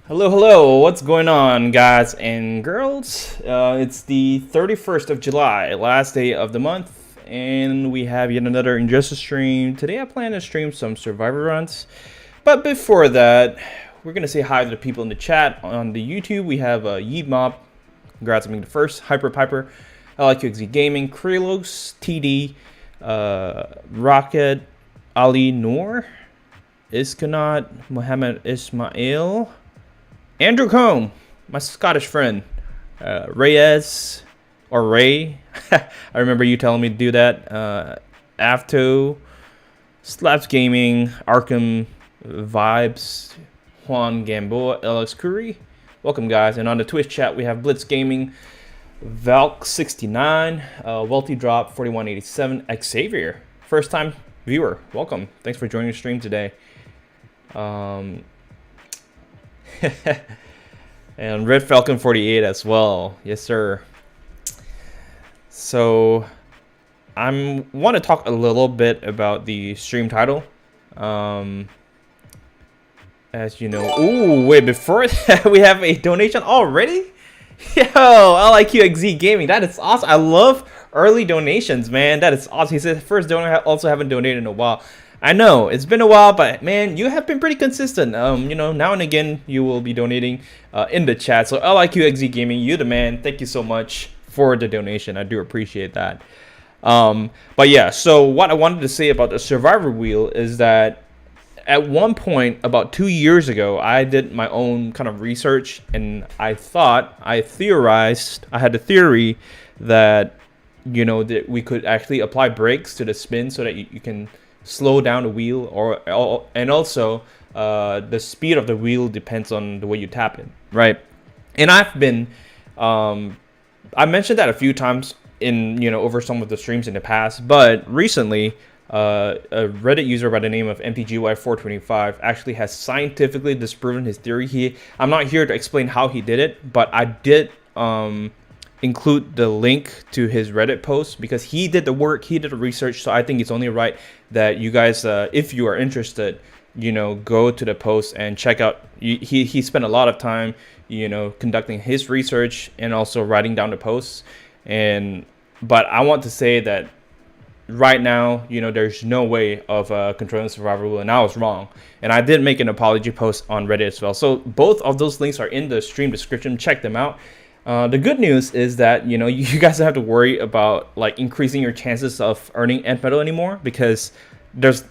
Hello, what's going on, guys and girls? It's the 31st of July, last day of the month, and we have yet another Injustice stream. Today I plan to stream some Survivor runs, but before that, we're going to say hi to the people in the chat. On the YouTube, we have Yeet Mob, congrats on being the first, Hyper Piper, LIQXZ Gaming, Krelos, TD, Rocket, Ali Noor, Iskanat, Mohammed Ismail, Andrew Combe, my Scottish friend, Reyes, or Ray, I remember you telling me to do that, Afto, Slaps Gaming, Arkham Vibes, Juan Gamboa, LX Curry, welcome guys, and on the Twitch chat we have Blitz Gaming, Valk69, Wealthy Drop 4187, Xavier, first time viewer, welcome, thanks for joining the stream today. And Red Falcon 48 as well. Yes, sir. So I want to talk a little bit about the stream title. As you know, ooh, wait, before that, we have a donation already? Yo, LIQXZ Gaming, that is awesome. I love early donations, man. That is awesome. He said first donor, also haven't donated in a while. I know it's been a while, but man, you have been pretty consistent. You know, now and again you will be donating in the chat. So LIQXZ Gaming, you the man. Thank you so much for the donation. I do appreciate that. But yeah, so what I wanted to say about the Survivor Wheel is that at one point about 2 years ago, I did my own kind of research, and I theorized, I had a theory that, you know, that we could actually apply brakes to the spin so that you can slow down the wheel, and also the speed of the wheel depends on the way you tap it, right? And I've been I mentioned that a few times in, you know, over some of the streams in the past, but recently a Reddit user by the name of MTGY425 actually has scientifically disproven his theory. I'm not here to explain how he did it, but I did include the link to his Reddit post because he did the work, he did the research. So I think it's only right that you guys, if you are interested, you know, go to the post and check out. He spent a lot of time, you know, conducting his research and also writing down the posts. But I want to say that right now, you know, there's no way of controlling Survivor Wheel, and I was wrong. And I did make an apology post on Reddit as well. So both of those links are in the stream description. Check them out. The good news is that, you know, you guys don't have to worry about like increasing your chances of earning end medal anymore, because there's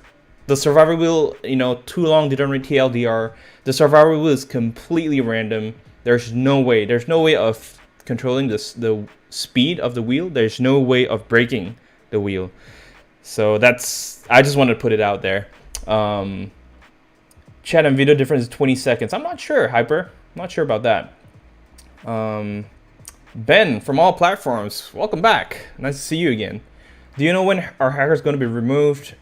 the Survivor Wheel, you know, too long determined TLDR. The Survivor Wheel is completely random. There's no way of controlling the speed of the wheel. There's no way of breaking the wheel. So I just wanted to put it out there. Chat and video difference is 20 seconds. I'm not sure, Hyper. I'm not sure about that. Ben from all platforms, welcome back. Nice to see you again. Do you know when our hacker is going to be removed?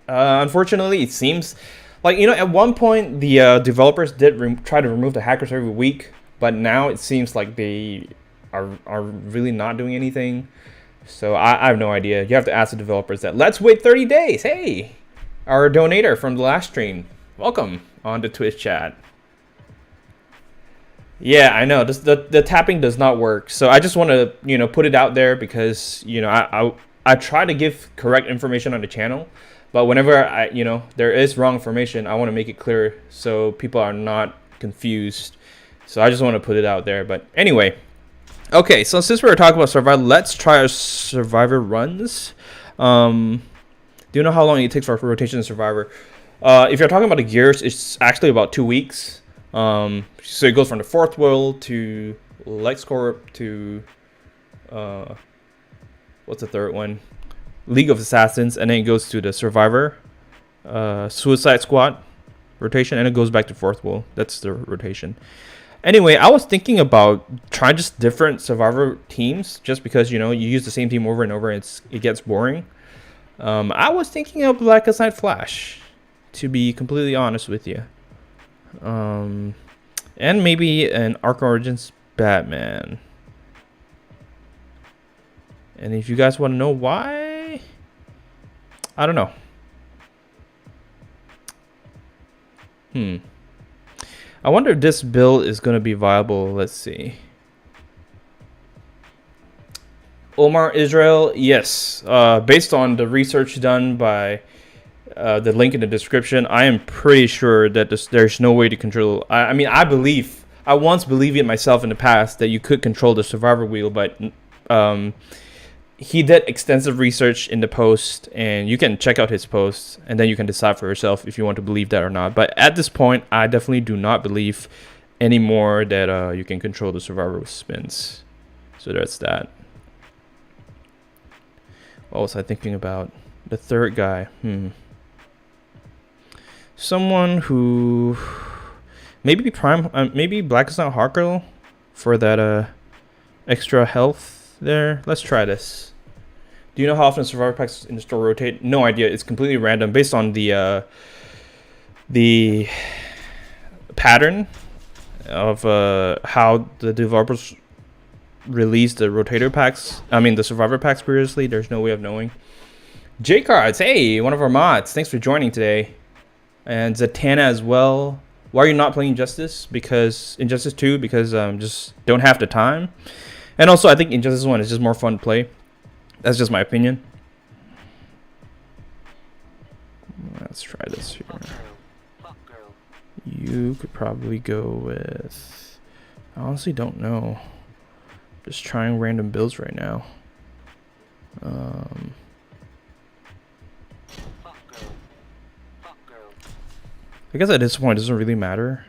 Unfortunately, it seems like, you know, at one point the developers did try to remove the hackers every week, but now it seems like they are really not doing anything. So I have no idea. You have to ask the developers that. Let's wait 30 days. Hey, our donator from the last stream, welcome on the Twitch chat. Yeah, I know the tapping does not work, so I just want to, you know, put it out there because, you know, I try to give correct information on the channel, but whenever you know, there is wrong information, I want to make it clear so people are not confused. So I just want to put it out there. But anyway, okay, so since we were talking about Survivor, let's try our Survivor runs. Do you know how long it takes for rotation in Survivor? If you're talking about the gears, it's actually about 2 weeks. So it goes from the fourth world to LexCorp to what's the third one? League of Assassins, and then it goes to the Survivor, Suicide Squad rotation, and it goes back to fourth world. That's the rotation. Anyway, I was thinking about trying just different Survivor teams, just because, you know, you use the same team over and over, and it gets boring. I was thinking of Blackest Night Flash, to be completely honest with you. And maybe an Arkham Origins Batman. And if you guys want to know why, I don't know. I wonder if this build is going to be viable. Let's see. Omar Israel, yes. Based on the research done by the link in the description, I am pretty sure that there's no way to control. I mean, I once believed it myself in the past that you could control the survivor wheel, but he did extensive research in the post, and you can check out his post, and then you can decide for yourself if you want to believe that or not. But at this point, I definitely do not believe anymore that you can control the survivor with spins. So that's that. What was I thinking about? The third guy. Someone who maybe maybe Black is not Harkle for that extra health there. Let's try this. Do you know how often survivor packs in the store rotate? No idea. It's completely random based on the pattern of how the developers released the rotator packs. I mean the survivor packs previously. There's no way of knowing. J Cards, hey, one of our mods. Thanks for joining today. And Zatanna as well. Why are you not playing Injustice? Because Injustice 2, because just don't have the time. And also I think Injustice 1 is just more fun to play. That's just my opinion. Let's try this here. You could probably go with, I honestly don't know. Just trying random builds right now. I guess at this point it doesn't really matter.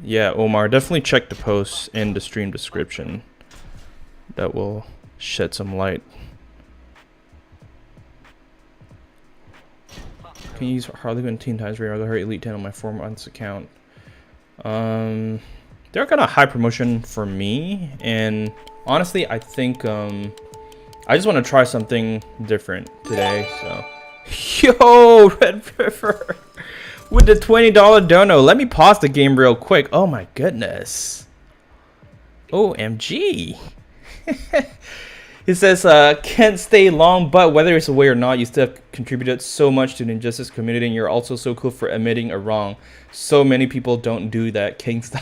Yeah, Omar, definitely check the posts in the stream description. That will shed some light. Can you use Harley Quinn Teen Titans Radar her Elite 10 on my 4 months account? They're kind of high promotion for me, and honestly, I think I just want to try something different today. So, yo, Red River with the $20 dono. Let me pause the game real quick. Oh my goodness. OMG. It says, can't stay long, but whether it's away or not, you still have contributed so much to the Injustice community, and you're also so cool for admitting a wrong. So many people don't do that, Kingston.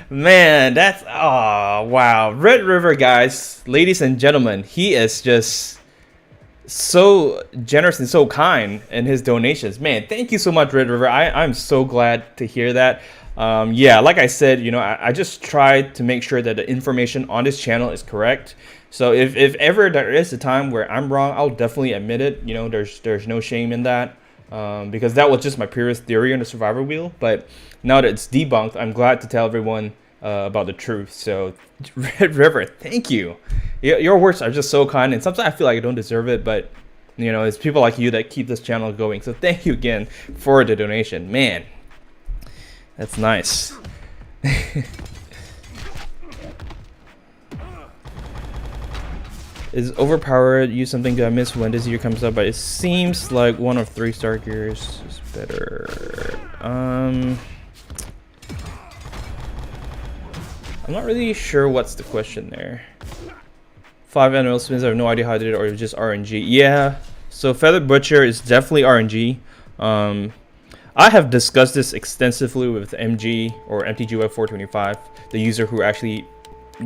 Man, that's, oh, wow. Red River, guys, ladies and gentlemen, he is just so generous and so kind in his donations. Man, thank you so much, Red River. I'm so glad to hear that. Yeah, like I said, you know, I just tried to make sure that the information on this channel is correct. So if ever there is a time where I'm wrong, I'll definitely admit it. You know, there's no shame in that, because that was just my previous theory on the survivor wheel. But now that it's debunked, I'm glad to tell everyone about the truth. So Red River, thank you. Your words are just so kind, and sometimes I feel like I don't deserve it, but you know, it's people like you that keep this channel going. So thank you again for the donation. Man, that's nice. Is overpowered use something I miss when this year comes up? But it seems like one of 3-star gears is better. I'm not really sure what's the question there. 5 annual spins, I have no idea how I did it, or it's just RNG. Yeah, so Feathered Butcher is definitely RNG. I have discussed this extensively with MG or MTGWeb425, the user who actually,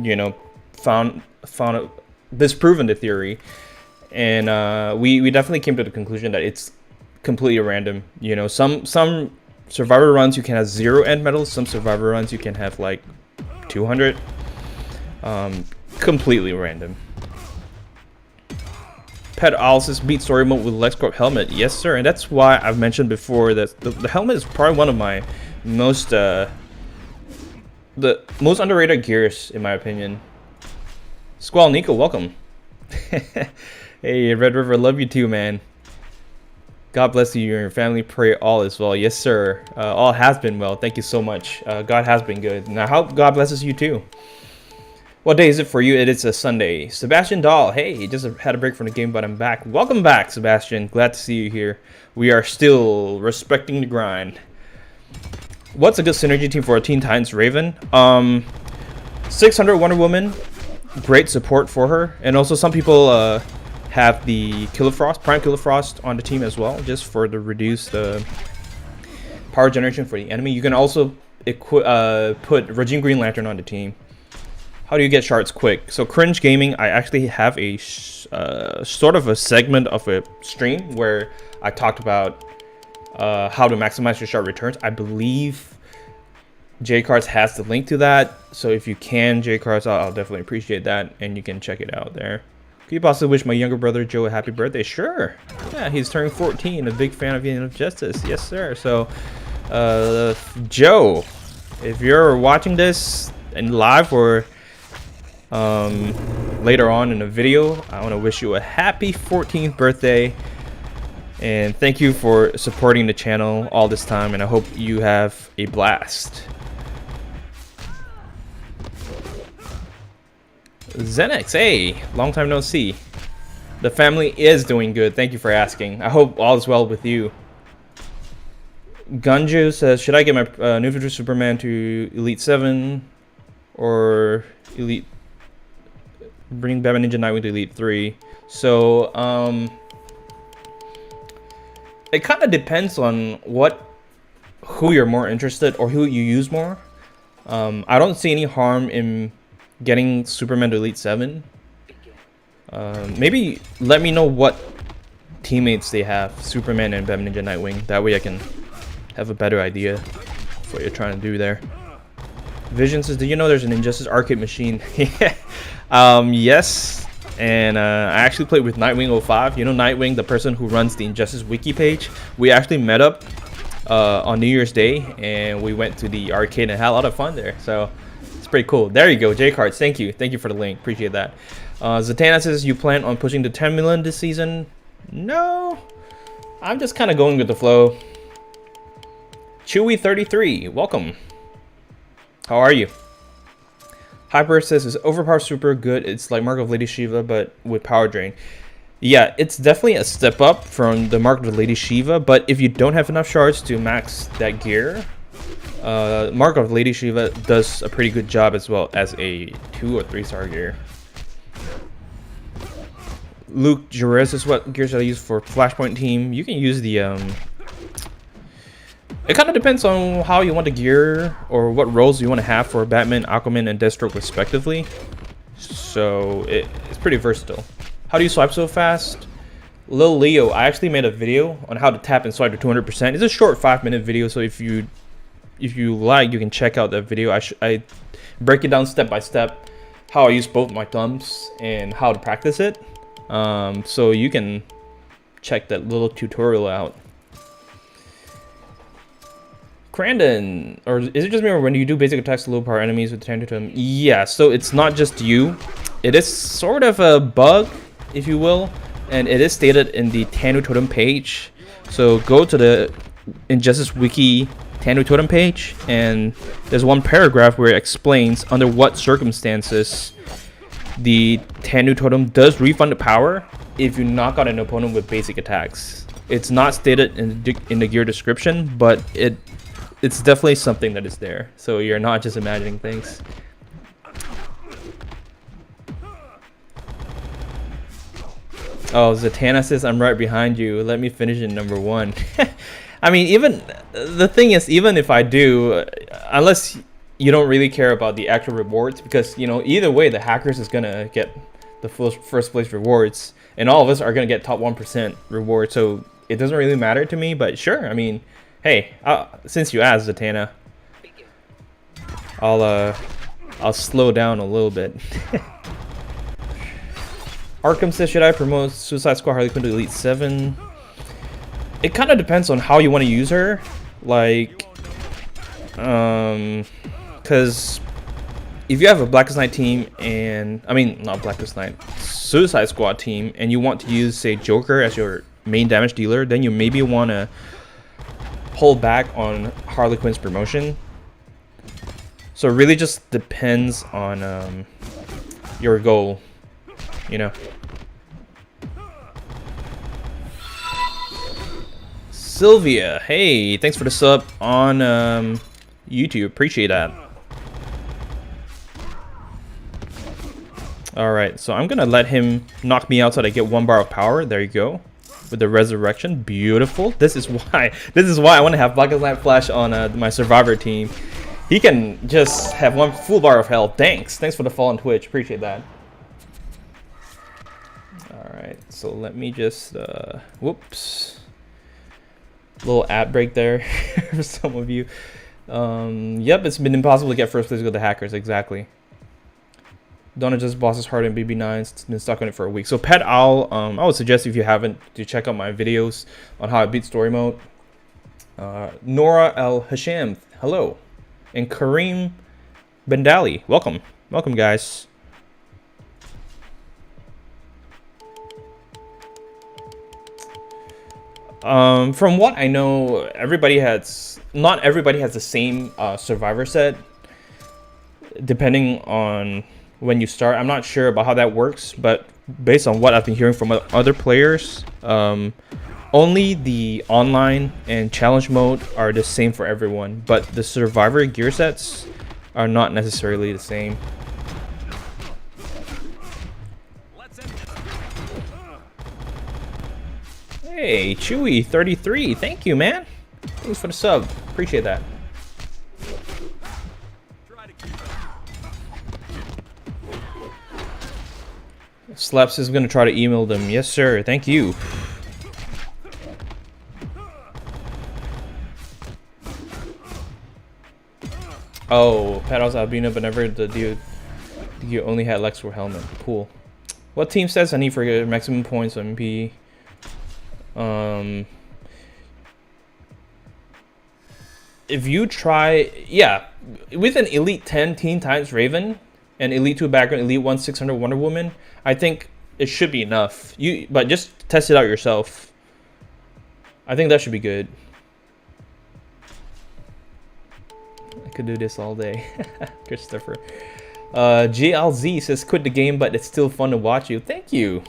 you know, found disproven the theory, and we definitely came to the conclusion that it's completely random. You know, some survivor runs you can have 0 end medals, some survivor runs you can have like 200. Completely random. Pet Alice's beat story mode with LexCorp helmet. Yes, sir, and that's why I've mentioned before that the helmet is probably one of my most the most underrated gears in my opinion. Squall Nico, welcome. Hey, Red River, love you too, man. God bless you and your family. Pray all is well. Yes, sir. All has been well. Thank you so much. God has been good. And I hope God blesses you too. What day is it for you? It is a Sunday. Sebastian Dahl, hey, just had a break from the game, but I'm back. Welcome back, Sebastian. Glad to see you here. We are still respecting the grind. What's a good synergy team for a Teen Titans Raven? 600 Wonder Woman. Great support for her. And also some people have the Prime Killer Frost on the team as well, just for the reduce the power generation for the enemy. You can also put Regime Green Lantern on the team. How do you get shards quick? So Cringe Gaming, I actually have a sort of a segment of a stream where I talked about how to maximize your shard returns. I believe JCards has the link to that, so if you can, JCards, I'll definitely appreciate that, and you can check it out there. Could you possibly wish my younger brother Joe a happy birthday? Sure. Yeah, he's turning 14. A big fan of Union of Justice. Yes, sir. So, Joe, if you're watching this in live or later on in a video, I want to wish you a happy 14th birthday. And thank you for supporting the channel all this time, and I hope you have a blast. Zenix, hey, long time no see. The family is doing good. Thank you for asking. I hope all is well with you. Gunju says, should I get my New 52 Superman to Elite 7 or Elite? Bring Batman Ninja Nightwing to Elite 3. So, it kind of depends on who you're more interested or who you use more. I don't see any harm in getting Superman to Elite 7. Maybe let me know what teammates they have, Superman and Batman Ninja Nightwing. That way I can have a better idea of what you're trying to do there. Vision says, do you know there's an Injustice arcade machine? Yes. And I actually played with Nightwing 05. You know Nightwing, the person who runs the Injustice wiki page? We actually met up on New Year's Day, and we went to the arcade and had a lot of fun there. So it's pretty cool. There you go, J-Cards. Thank you. Thank you for the link. Appreciate that. Zatanna says, you plan on pushing to 10 million this season? No. I'm just kind of going with the flow. Chewy33, welcome. How are you? Hyper says, is Overpower super good? It's like Mark of Lady Shiva, but with power drain. Yeah, it's definitely a step up from the Mark of Lady Shiva, but if you don't have enough shards to max that gear, Mark of Lady Shiva does a pretty good job as well as a 2 or 3 star gear. Luke Jerez is what gears I use for Flashpoint team. You can use the it kind of depends on how you want the gear or what roles you want to have for Batman, Aquaman, and Deathstroke respectively. So it's pretty versatile. How do you swipe so fast? Lil Leo, I actually made a video on how to tap and swipe to 200%. It's a short 5-minute video, so if you like, you can check out that video. I break it down step by step, how I use both my thumbs and how to practice it. So you can check that little tutorial out. Crandon, or is it just me, or when you do basic attacks to low power enemies with the Tanu Totem? Yeah, so it's not just you. It is sort of a bug, if you will, and it is stated in the Tanu Totem page. So go to the Injustice Wiki Tanu Totem page, and there's one paragraph where it explains under what circumstances the Tanu Totem does refund the power if you knock out an opponent with basic attacks. It's not stated in the gear description, but it's definitely something that is there, so you're not just imagining things. Oh, Zatanna says, I'm right behind you. Let me finish in number 1. I mean, even the thing is, even if I do, unless you don't really care about the actual rewards, because, you know, either way, the hackers is gonna get the first place rewards, and all of us are gonna get top 1% reward, so it doesn't really matter to me. But sure, I mean, hey, since you asked, Zatanna, I'll slow down a little bit. Arkham says, should I promote Suicide Squad Harley Quinn to Elite 7? It kind of depends on how you want to use her. Like, because if you have a Blackest Night team and, I mean, not Blackest Night, Suicide Squad team, and you want to use, say, Joker as your main damage dealer, then you maybe want to hold back on Harley Quinn's promotion. So it really just depends on your goal, you know. Sylvia, hey, thanks for the sub on YouTube. Appreciate that. All right, so I'm gonna let him knock me out so that I get 1 bar of power. There you go. With the resurrection, beautiful. This is why I want to have Black Knight Flash on my survivor team. He can just have 1 full bar of health. Thanks for the follow on Twitch. Appreciate that. All right, so let me just whoops, little ad break there for some of you. Yep, it's been impossible to get first place with the hackers. Exactly. Donna just bosses hard in BB9. It's been stuck on it for a week. So Pet Owl, I would suggest if you haven't to check out my videos on how I beat story mode. Nora Al Hasham, hello, and Kareem Bendali, welcome guys. From what I know, not everybody has the same survivor set. Depending on when you start, I'm not sure about how that works, but based on what I've been hearing from other players, only the online and challenge mode are the same for everyone, but the survivor gear sets are not necessarily the same. Hey, Chewy33, thank you, man. Thanks for the sub. Appreciate that. Slaps is gonna try to email them. Yes, sir. Thank you. Oh, Paddles Albino, but never the dude. You only had Lexor helmet. Cool. What team says I need for maximum points on MP? If you try, yeah, with an Elite 10 Teen Titans Raven and Elite 2 background, Elite 1 600 Wonder Woman, I think it should be enough. But just test it out yourself. I think that should be good. I could do this all day. Christopher. GLZ says quit the game, but it's still fun to watch you. Thank you.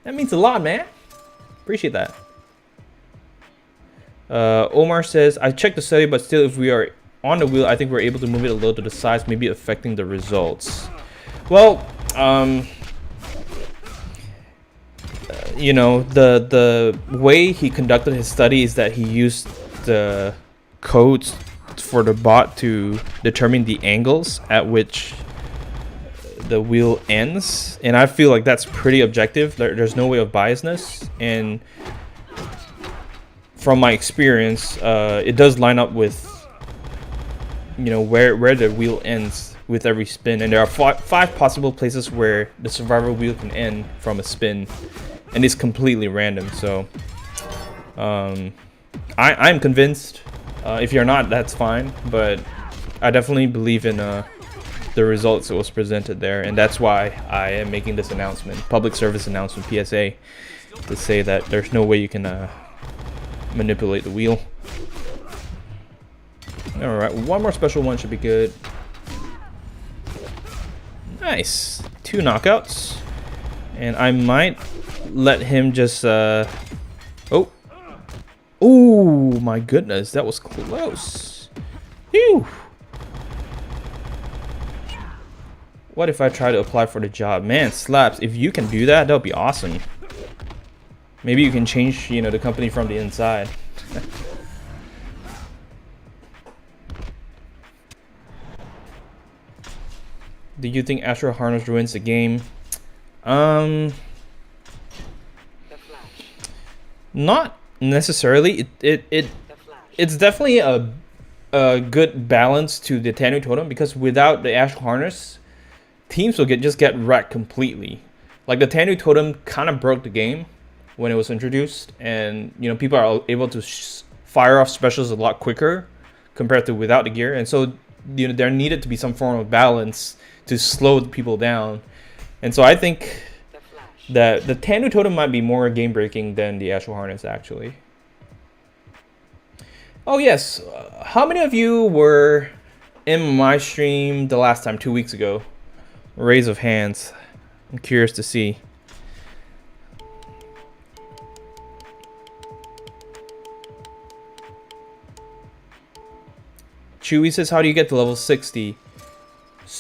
That means a lot, man. Appreciate that. Omar says, I checked the study, but still, if we are on the wheel, I think we're able to move it a little to the sides, maybe affecting the results. Well, you know, the way he conducted his study is that he used the codes for the bot to determine the angles at which the wheel ends, and I feel like that's pretty objective. There's no way of biasness, and from my experience, it does line up with, you know, where the wheel ends with every spin, and there are five possible places where the survivor wheel can end from a spin, and it's completely random. So I'm convinced. If you're not, that's fine, but I definitely believe in the results that was presented there, and that's why I am making this announcement, public service announcement, PSA, to say that there's no way you can manipulate the wheel. All right, one more special one should be good. Nice, 2 knockouts, and I might let him just oh my goodness, that was close. Phew. What if I try to apply for the job? Man, Slaps, if you can do that, that would be awesome. Maybe you can change, you know, the company from the inside. Do you think Astro Harness ruins the game? Not necessarily. It's definitely a good balance to the Tanu Totem, because without the Astro Harness, teams will just get wrecked completely. Like the Tanu Totem kind of broke the game when it was introduced, and you know, people are able to fire off specials a lot quicker compared to without the gear, and so you know, there needed to be some form of balance to slow people down. And so I think that the Tanu Totem might be more game breaking than the Astral Harness actually. Oh yes, how many of you were in my stream the last time, 2 weeks ago? Raise of hands. I'm curious to see. Chewy says, how do you get to level 60?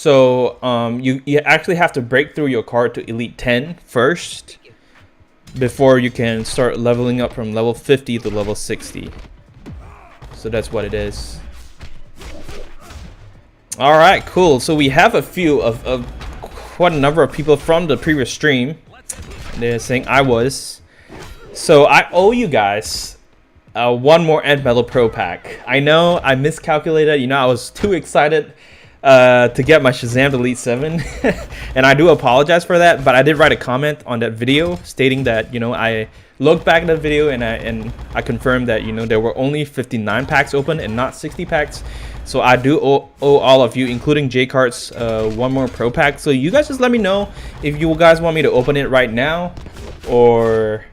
So you actually have to break through your card to Elite 10 first before you can start leveling up from level 50 to level 60. So that's what it is. All right, cool. So we have a few of quite a number of people from the previous stream. They're saying I was. So I owe you guys one more End Metal Pro pack. I know I miscalculated. You know, I was too excited to get my Shazam Elite 7. And I do apologize for that. But I did write a comment on that video stating that, you know, I looked back at the video and I confirmed that, you know, there were only 59 packs open and not 60 packs. So I do owe all of you, including J-Cart's, one more Pro pack. So you guys just let me know if you guys want me to open it right now or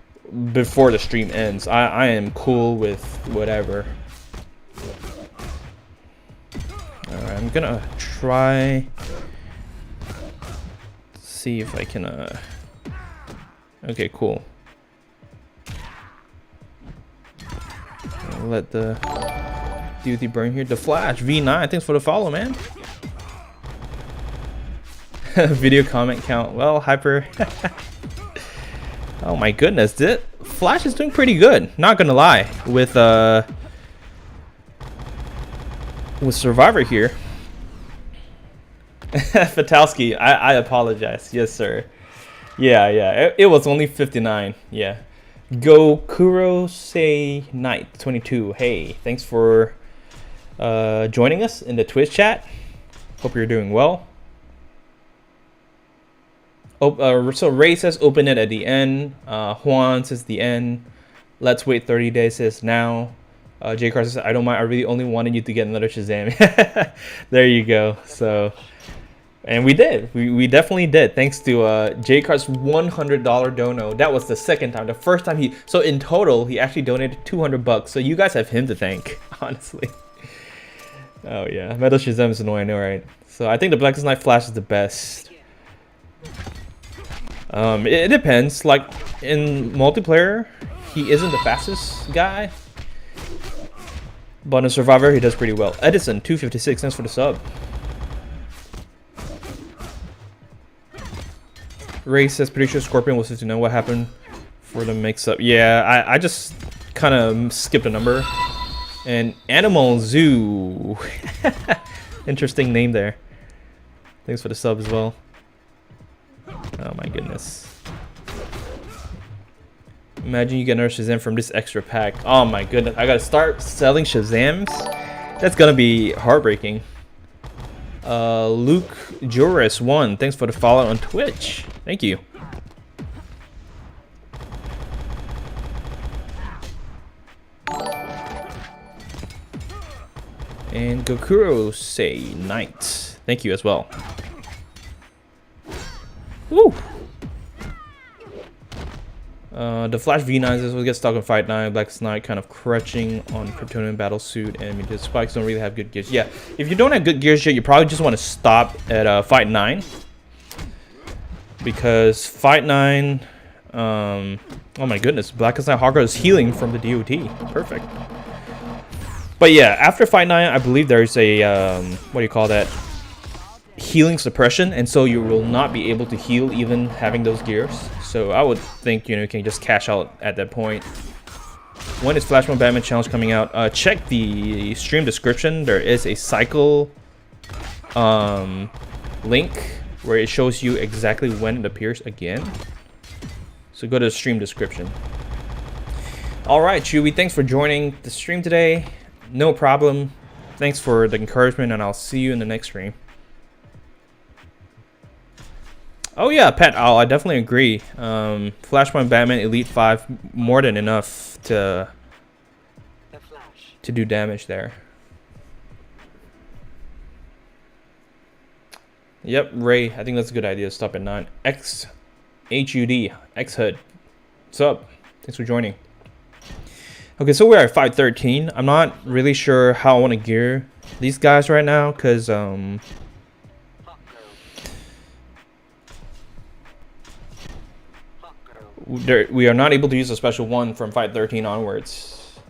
before the stream ends. I am cool with whatever. Alright, I'm gonna try see if I can okay, cool. I'll let the duty burn here. The Flash V9, thanks for the follow, man. Video comment count. Well, Hyper. Oh my goodness, Flash is doing pretty good. Not gonna lie, with Survivor here. Fatalski, I apologize. Yes, sir. Yeah. It was only 59. Yeah. Gokuro say Knight 22. Hey, thanks for joining us in the Twitch chat. Hope you're doing well. So Ray says open it at the end. Juan says the end. Let's wait 30 days says now. J Car says I don't mind. I really only wanted you to get another Shazam. There you go. So, and we did. We definitely did. Thanks to J Car's $100 dono. That was the second time. The first time so in total he actually donated $200. So you guys have him to thank, honestly. Oh yeah, Metal Shazam is annoying, I know, right? So I think the Blackest Night Flash is the best. It depends. Like in multiplayer, he isn't the fastest guy, but in Survivor he does pretty well. Edison 256, thanks for the sub. Ray says pretty sure Scorpion was 59. What happened for the mix-up? Yeah, I just kind of skipped a number. And Animal Zoo. Interesting name there. Thanks for the sub as well. Oh my goodness. Imagine you get another Shazam from this extra pack. Oh my goodness. I gotta start selling Shazams? That's gonna be heartbreaking. Luke Joris 1. Thanks for the follow on Twitch. Thank you. And Gokuro say Knight. Thank you as well. Woo! The Flash V9 says we'll get stuck on Fight 9. Blackest Night kind of crutching on Kryptonian Battlesuit, and the spikes don't really have good gears. Yeah, if you don't have good gears yet, you probably just want to stop at Fight 9. Because Fight 9, oh my goodness, Blackest Night Hawker is healing from the DOT. Perfect. But yeah, after Fight 9, I believe there's a, what do you call that? Healing suppression, and so you will not be able to heal even having those gears. So I would think, you know, you can just cash out at that point. When is Flashpoint Batman Challenge coming out? Check the stream description. There is a cycle link where it shows you exactly when it appears again. So go to the stream description. Alright, Chewy, thanks for joining the stream today. No problem. Thanks for the encouragement, and I'll see you in the next stream. Oh yeah, Pat, I definitely agree. Flashpoint Batman Elite 5, more than enough to do damage there. Yep, Ray, I think that's a good idea to stop at 9. HUD, X-HUD. What's up? Thanks for joining. Okay, so we're at 513. I'm not really sure how I want to gear these guys right now, because we are not able to use a special one from 513 onwards.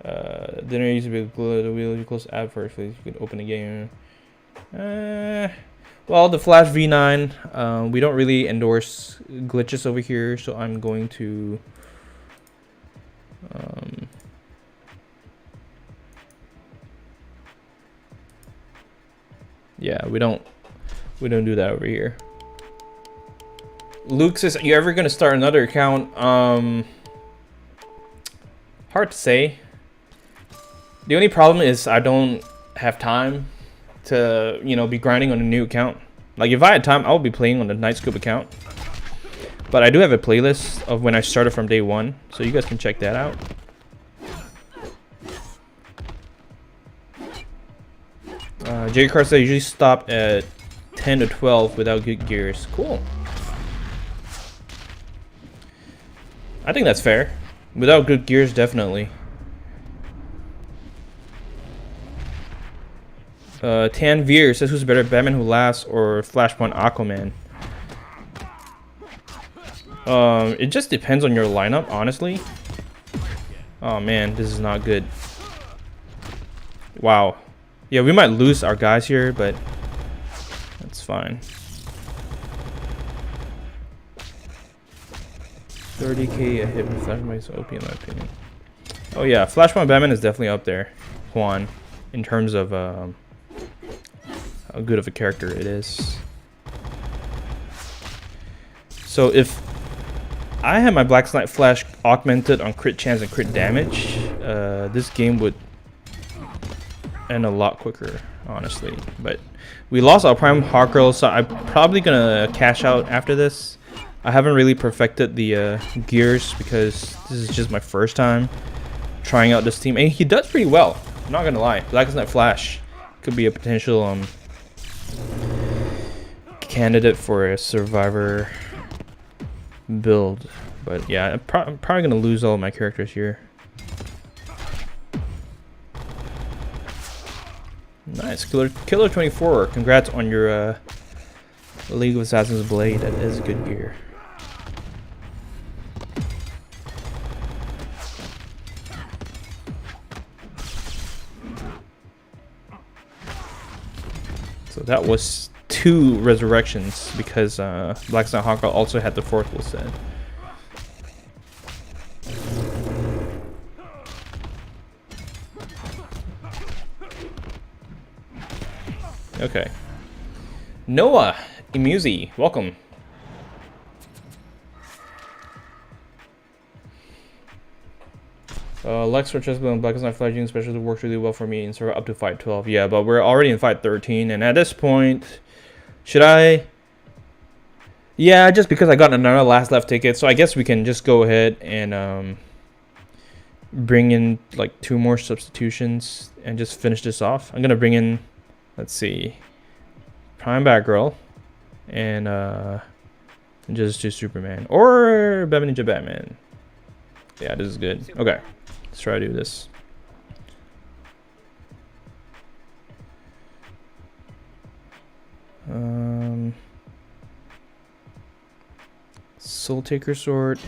Didn't used to be able to close app first, please. You could open the game. Well, the Flash V9, we don't really endorse glitches over here, so I'm going to yeah, we don't do that over here. Luke says, "You ever gonna start another account?" Hard to say. The only problem is I don't have time to, you know, be grinding on a new account. Like if I had time, I would be playing on the Nightscope account. But I do have a playlist of when I started from day one, so you guys can check that out. J Car said I usually stop at 10 to 12 without good gears. Cool. I think that's fair. Without good gears, definitely. Tanveer says, who's better, Batman Who Laughs or Flashpoint Aquaman? It just depends on your lineup, honestly. Oh man, this is not good. Wow. Yeah, we might lose our guys here, but that's fine. 30k a hit with Flashpoint's OP in my opinion. Oh yeah, Flashpoint Batman is definitely up there, Juan, in terms of how good of a character it is. So if I had my Black Knight Flash augmented on crit chance and crit damage, this game would end a lot quicker, honestly. But we lost our Prime Hawkgirl, so I'm probably gonna cash out after this. I haven't really perfected the gears because this is just my first time trying out this team, and he does pretty well. I'm not gonna lie. Black Knight Flash could be a potential candidate for a survivor build, but yeah, I'm probably gonna lose all of my characters here. Nice, Killer 24. Congrats on your League of Assassins blade. That is good gear. So that was 2 resurrections because Black Knight Hawkgirl also had the 4th will set. Okay. Noah Imuzi, welcome. Lex for Chessable and Black Knight Flagging especially works really well for me in server up to fight 12. Yeah, but we're already in fight 13, and at this point, should I? Yeah, just because I got another last left ticket, so I guess we can just go ahead and bring in like 2 more substitutions and just finish this off. I'm gonna bring in, let's see, Prime Batgirl and just do Superman or Batman Ninja Batman. Yeah, this is good. Okay, let's try to do this. Soul Taker Sword.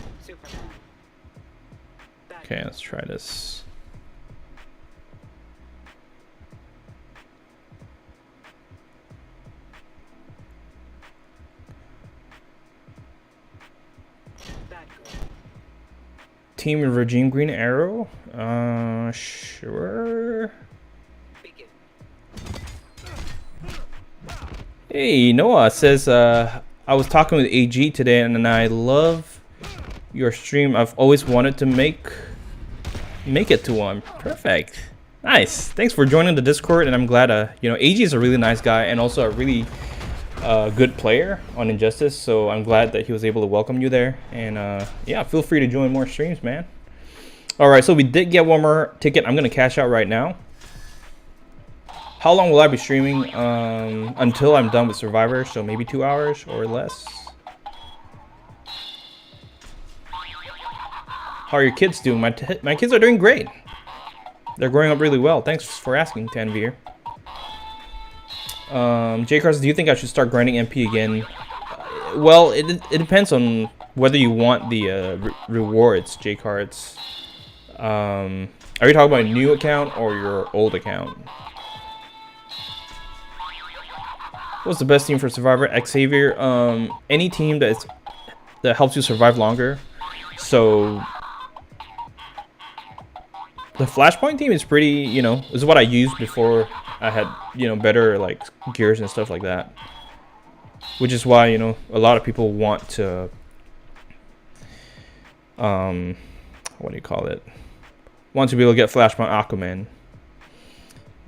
Okay, let's try this. Team Regime Green Arrow? Sure. Hey, Noah says, I was talking with AG today and I love your stream. I've always wanted to make it to one. Perfect. Nice. Thanks for joining the Discord, and I'm glad, you know, AG is a really nice guy and also a really good player on Injustice, so I'm glad that he was able to welcome you there. And yeah, feel free to join more streams, man. All right, so we did get 1 more ticket. I'm gonna cash out right now. How long will I be streaming? Until I'm done with Survivor, so maybe 2 hours or less. How are your kids doing? My kids are doing great. They're growing up really well. Thanks for asking, Tanveer. J Cars, do you think I should start grinding MP again? Well, it depends on whether you want the rewards, J Cards. Are you talking about a new account or your old account? What's the best team for Survivor? Xavier. Any team that helps you survive longer. So the Flashpoint team is pretty, you know, this is what I used before I had, you know, better like gears and stuff like that. Which is why, you know, a lot of people want to what do you call it? Want to be able to get Flashpoint Aquaman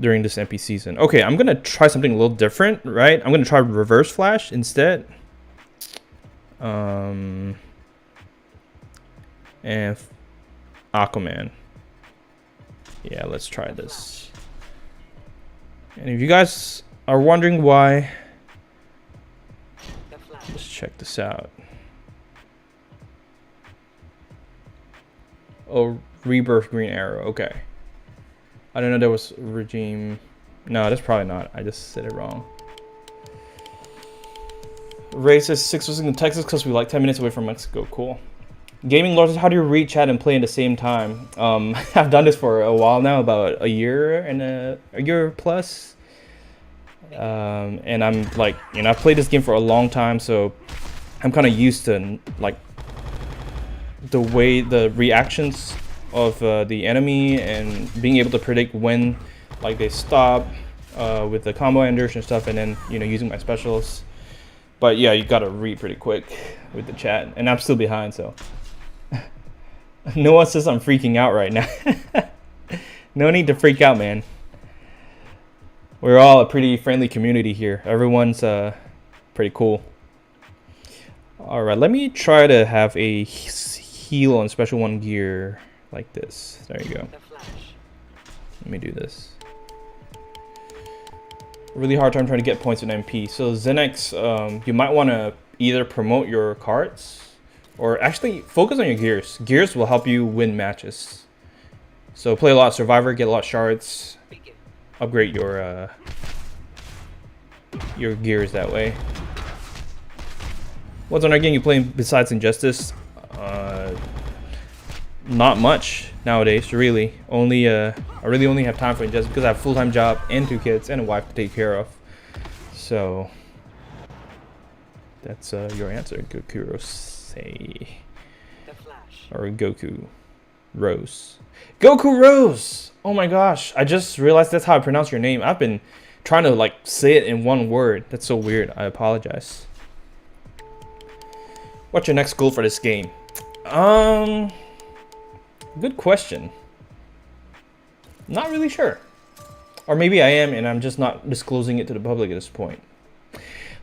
during this MP season. Okay, I'm gonna try something a little different, right? I'm gonna try Reverse Flash instead. And Aquaman. Yeah, let's try this. And if you guys are wondering why, let's check this out. Oh, Rebirth Green Arrow. Okay. I don't know there was regime. No, that's probably not. I just said it wrong. Ray says 6 was in Texas because we like 10 minutes away from Mexico. Cool. Gaming Lords, how do you read chat and play at the same time? I've done this for a while now, about a year and a year plus. And I'm like, you know, I've played this game for a long time, so I'm kind of used to like the way the reactions of the enemy and being able to predict when like they stop with the combo enders and stuff, and then, you know, using my specials. But yeah, you gotta read pretty quick with the chat, and I'm still behind, so Noah says I'm freaking out right now. No need to freak out, man. We're all a pretty friendly community here. Everyone's pretty cool. All right, let me try to have a heal on special 1 gear like this. There you go. Let me do this. Really hard time trying to get points in MP. So Zenex, you might want to either promote your cards or actually focus on your gears. Gears will help you win matches. So play a lot of Survivor, get a lot of shards, upgrade your gears that way. What's on our game you playing besides Injustice? Not much nowadays, really. Only I really only have time for Injustice because I have a full-time job and 2 kids and a wife to take care of. So that's your answer, Goku Rose. Or Goku Rose. Goku Rose! Oh my gosh, I just realized that's how I pronounce your name. I've been trying to like say it in one word. That's so weird. I apologize. What's your next goal for this game? Good question. Not really sure. Or maybe I am and I'm just not disclosing it to the public at this point.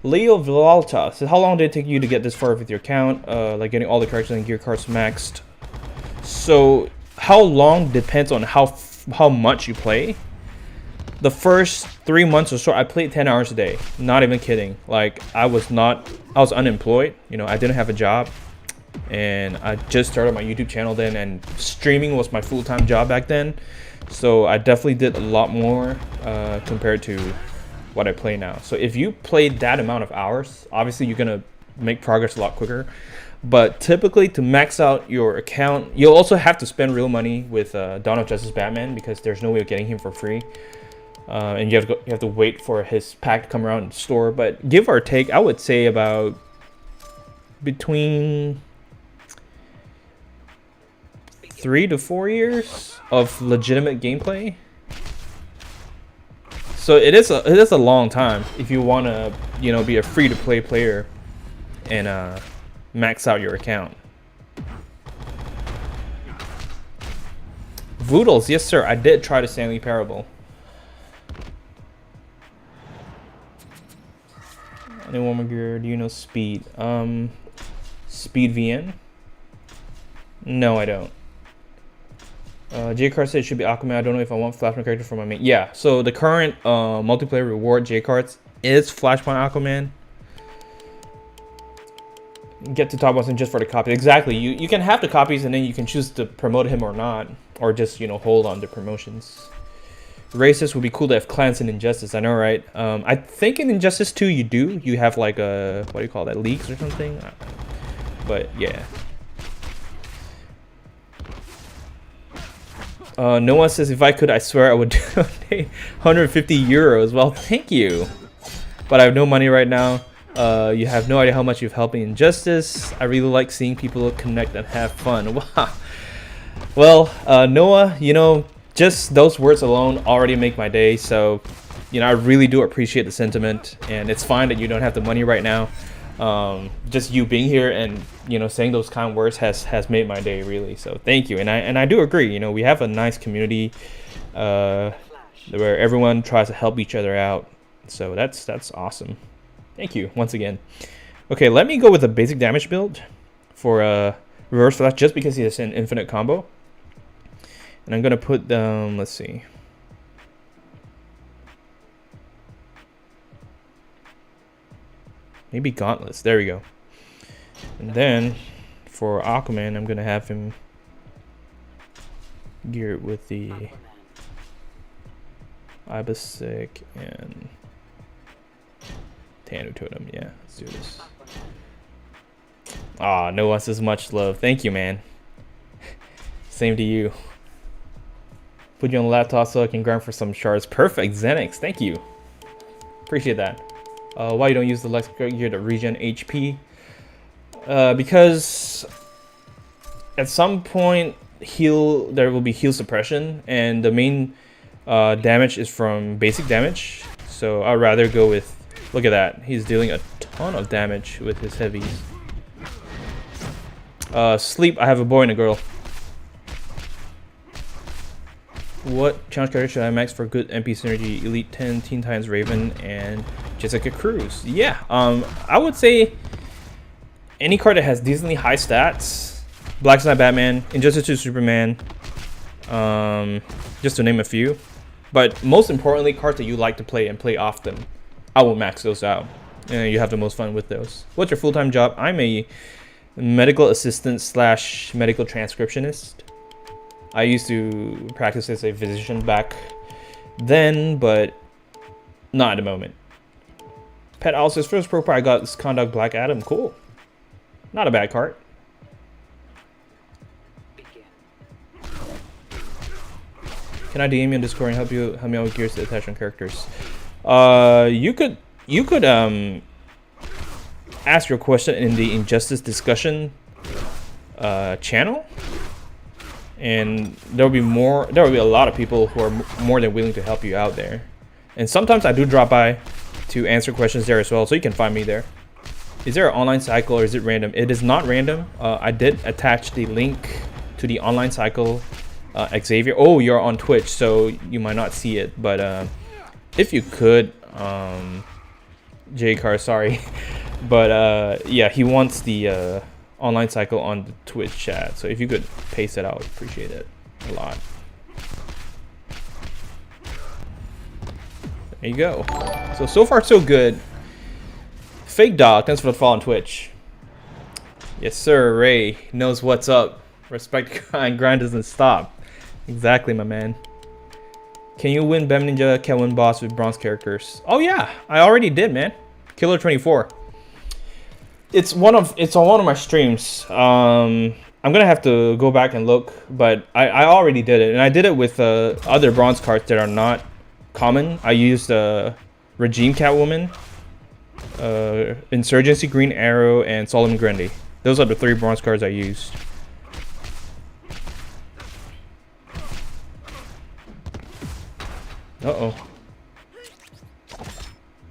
Leo Villalta says, how long did it take you to get this far with your account? Like getting all the characters and gear cards maxed. So how long depends on how much you play. The first 3 months or so, I played 10 hours a day. Not even kidding. Like I was unemployed. You know, I didn't have a job. And I just started my YouTube channel then, and streaming was my full-time job back then. So I definitely did a lot more compared to what I play now. So if you played that amount of hours, obviously you're gonna make progress a lot quicker. But typically, to max out your account, you'll also have to spend real money with Dawn of Justice Batman, because there's no way of getting him for free. And you have to wait for his pack to come around in the store. But give or take, I would say about between 3 to 4 years of legitimate gameplay. So it is a long time if you want to, you know, be a free-to-play player and max out your account. Voodles, yes sir, I did try the Stanley Parable. Anyone more gear? Do you know Speed? Speed VN? No, I don't. J-Card said it should be Aquaman. I don't know if I want Flashpoint character for my main. Yeah, so the current multiplayer reward J-Cards is Flashpoint Aquaman. Get to top 1 just for the copy. Exactly. You can have the copies and then you can choose to promote him or not, or just, you know, hold on to promotions. Racist would be cool to have clans in Injustice. I know, right? I think in Injustice 2 you do. You have like a, what do you call that, leagues or something? But yeah. Noah says, if I could, I swear I would donate 150 euros. Well, thank you. but I have no money right now. You have no idea how much you've helped me in Justice. I really like seeing people connect and have fun. Wow. Well, Noah, you know, just those words alone already make my day. So, you know, I really do appreciate the sentiment, and it's fine that you don't have the money right now. Just you being here and, you know, saying those kind words has made my day, really. So thank you. And I do agree, you know, we have a nice community where everyone tries to help each other out. So that's awesome. Thank you once again. Okay, let me go with a basic damage build for Reverse Flash, just because he has an infinite combo. And I'm gonna put let's see. Maybe Gauntlets. There we go. And then for Aquaman, I'm gonna have him geared with the Ibisic and Tanu Totem. Yeah, let's do this. Ah, no one says much love. Thank you, man. Same to you. Put you on the laptop so I can grind for some shards. Perfect, Xenix. Thank you. Appreciate that. Why you don't use the Lex gear to regen HP? Because at some point there will be heal suppression, and the main damage is from basic damage. So I'd rather go with, look at that, he's dealing a ton of damage with his heavies. Sleep, I have a boy and a girl. What challenge character should I max for good MP synergy? Elite 10, Teen Titans Raven, and Jessica Cruz. Yeah, I would say any card that has decently high stats. Black Knight Batman, Injustice 2 Superman, just to name a few. But most importantly, cards that you like to play and play often. I will max those out. And you have the most fun with those. What's your full-time job? I'm a medical assistant / medical transcriptionist. I used to practice as a physician back then, but not at the moment. Pet Alice's first profile I got is Conduct Black Adam. Cool. Not a bad card. Can I DM you on Discord and help me out with gears to attach on characters? You could ask your question in the Injustice discussion channel. And there will be a lot of people who are more than willing to help you out there. And sometimes I do drop by to answer questions there as well, so you can find me there. Is there an online cycle or is it random? It is not random. I did attach the link to the online cycle. Xavier, oh, you're on Twitch, so you might not see it, but if you could, J-Car, sorry, but yeah, he wants the online cycle on the Twitch chat, so if you could paste it out, appreciate it a lot. There you go. So far so good. Fake Dog, thanks for the follow on Twitch. Yes sir, Ray knows what's up. Respect grind doesn't stop. Exactly, my man. Can you win Bem Ninja Catwoman boss with bronze characters? Oh yeah, I already did, man. Killer 24. It's on one of my streams. I'm gonna have to go back and look, but I already did it, and I did it with other bronze cards that are not common. I used Regime Catwoman, Insurgency Green Arrow, and Solomon Grundy. Those are the 3 bronze cards I used. Uh-oh.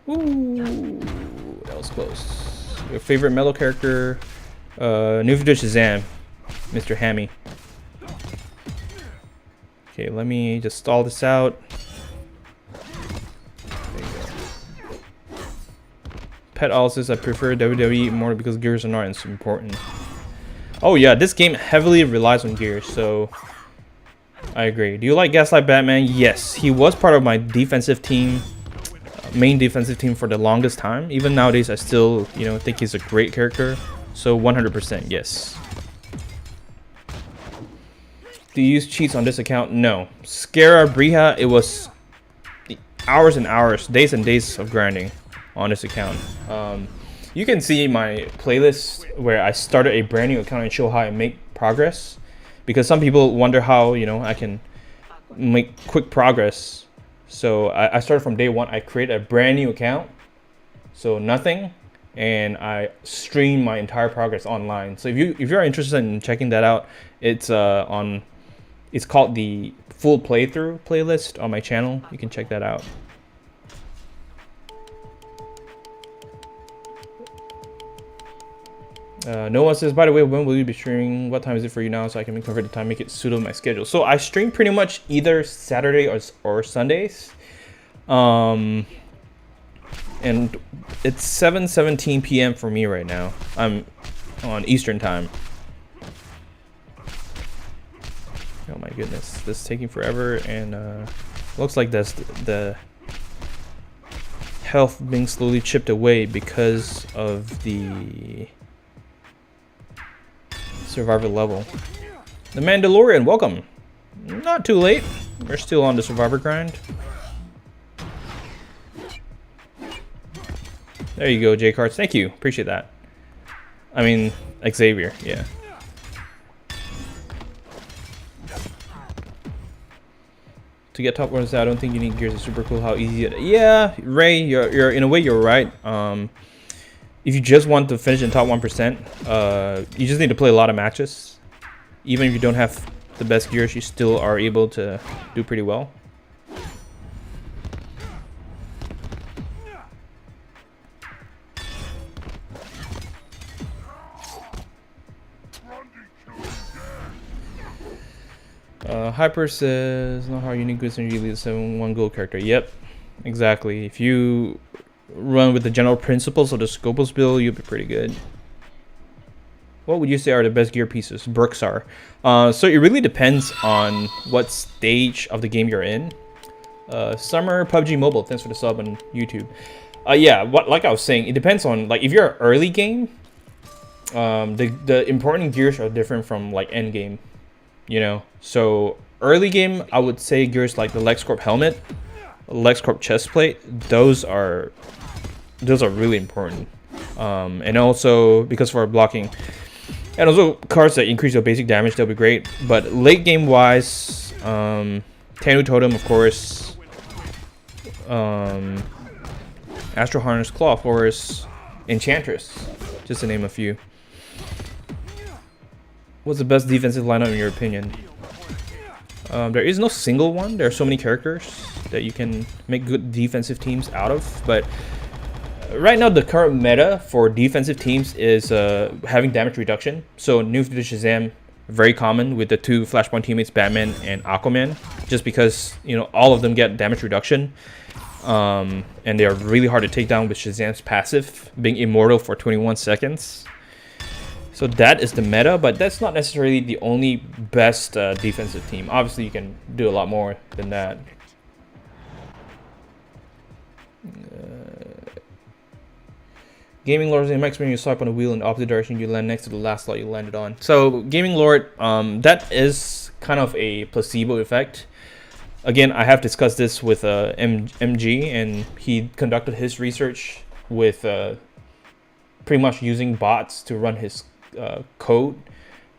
Ooh, that was close. Your favorite mellow character? New video Shazam, Mr. Hammy. Okay, let me just stall this out. There you go. Pet Alice's, I prefer WWE more because gears are not as important. Oh yeah, this game heavily relies on gears, so I agree. Do you like Gaslight Batman? Yes, he was part of my defensive team, main defensive team for the longest time. Even nowadays, I still, you know, think he's a great character. So 100% yes. Do you use cheats on this account? No. Scara Briha, it was hours and hours, days and days of grinding on this account. You can see my playlist where I started a brand new account and show how I make progress. Because some people wonder how, you know, I can make quick progress. So I started from day one. I created a brand new account So nothing, and I stream my entire progress online. So if you're interested in checking that out, it's it's called the full playthrough playlist on my channel. You can check that out. Noah says, by the way, when will you be streaming? What time is it for you now, so I can convert the time, make it suitable to my schedule? So I stream pretty much either Saturday or Sundays. And it's 7:17 p.m. for me right now. I'm on Eastern time. Oh my goodness, this is taking forever, and looks like that's the health being slowly chipped away because of the survivor level. The Mandalorian, welcome. Not too late. We're still on the survivor grind. There you go, J Cards. Thank you. Appreciate that. I mean, Xavier, yeah. To get top ones, I don't think you need gears. It's super cool how easy it is. Yeah, Ray, you're in a way you're right. If you just want to finish in top 1%, you just need to play a lot of matches. Even if you don't have the best gears, you still are able to do pretty well. Hyper says, not how unique goods and usually 7-1 gold character. Yep, exactly. If you run with the general principles of the Scopus build, you'll be pretty good. What would you say are the best gear pieces? Brooks are. So it really depends on what stage of the game you're in. Summer PUBG Mobile, thanks for the sub on YouTube. Yeah, like I was saying, it depends on, like, if you're an early game, the important gears are different from like end game. You know, so early game, I would say gears like the LexCorp helmet, LexCorp chest plate. Those are really important. And also because for blocking, and also cards that increase your basic damage, they'll be great. But late game wise, Tanu Totem, of course, Astro Harness, Claw Force, Enchantress, just to name a few. What's the best defensive lineup in your opinion? There is no single one. There are so many characters that you can make good defensive teams out of. But right now, the current meta for defensive teams is having damage reduction. So New Shazam, very common with the two Flashpoint teammates, Batman and Aquaman, just because, you know, all of them get damage reduction. And they are really hard to take down with Shazam's passive, being immortal for 21 seconds. So that is the meta, but that's not necessarily the only best defensive team. Obviously, you can do a lot more than that. Gaming Lord, in my experience, you swipe on the wheel in the opposite direction, you land next to the last slot you landed on. So Gaming Lord, that is kind of a placebo effect. Again, I have discussed this with MG, and he conducted his research with pretty much using bots to run his code,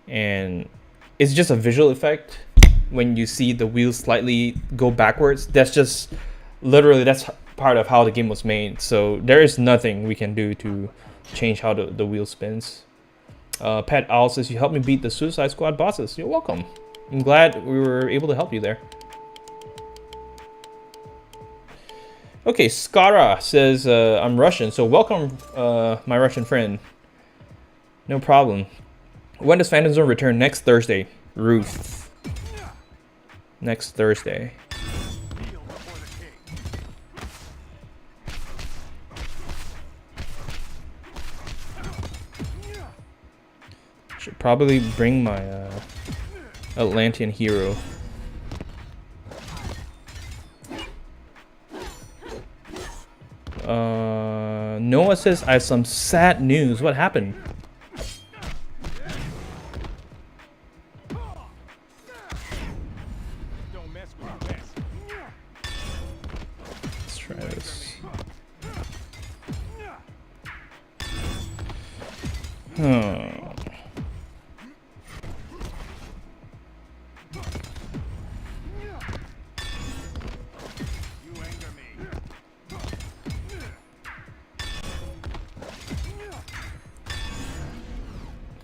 and it's just a visual effect when you see the wheels slightly go backwards. That's just literally, that's part of how the game was made. So there is nothing we can do to change how the wheel spins. Pat Owl says, you helped me beat the Suicide Squad bosses. You're welcome. I'm glad we were able to help you there. Okay, Skara says, I'm Russian, so welcome, my Russian friend. No problem. When does Phantom Zone return? Next Thursday. Ruth. Next Thursday. Should probably bring my Atlantean hero. Noah says, I have some sad news. What happened? Let's try this.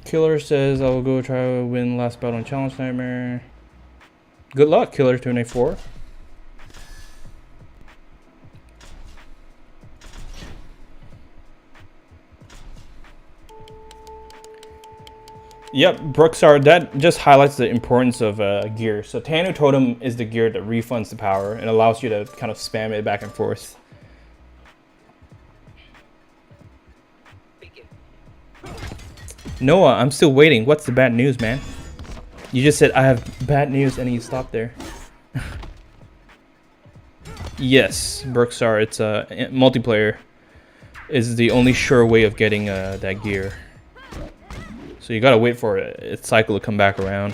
Killer says, I will go try to win last battle in Challenge Nightmare. Good luck, Killer 294. Yep, Brooksar, that just highlights the importance of gear. So Tanu Totem is the gear that refunds the power and allows you to kind of spam it back and forth. Noah, I'm still waiting. What's the bad news, man? You just said I have bad news and you stopped there. Yes, Brooksar, it's multiplayer is the only sure way of getting that gear. So you gotta wait for its cycle to come back around.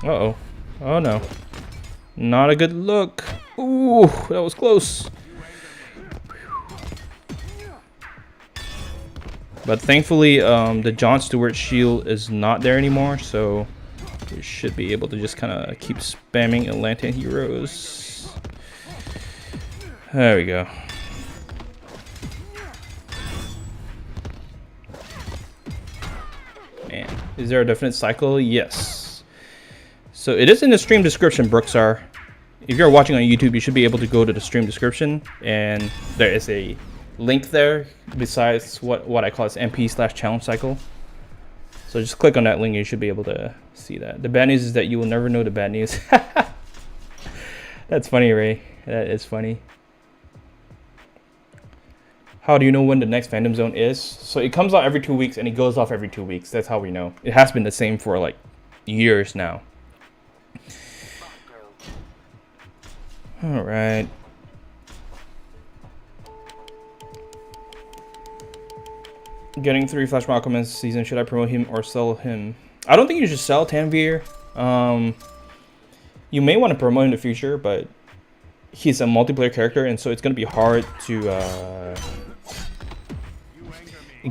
Uh-oh. Oh no. Not a good look. Ooh, that was close. But thankfully, the Jon Stewart shield is not there anymore, so we should be able to just kind of keep spamming Atlantean heroes. There we go. Man, is there a definite cycle? Yes. So it is in the stream description, Brooksar. If you're watching on YouTube, you should be able to go to the stream description, and there is a link there besides what I call its MP/challenge cycle. So just click on that link, you should be able to see that. The bad news is that you will never know the bad news. That's funny, Ray. That is funny. How do you know when the next Phantom Zone is? So it comes out every 2 weeks and it goes off every 2 weeks. That's how we know. It has been the same for like years now. All right. Getting 3 Flashpoint Aquaman season. Should I promote him or sell him? I don't think you should sell Tanvir. You may want to promote in the future, but he's a multiplayer character, and so it's going to be hard to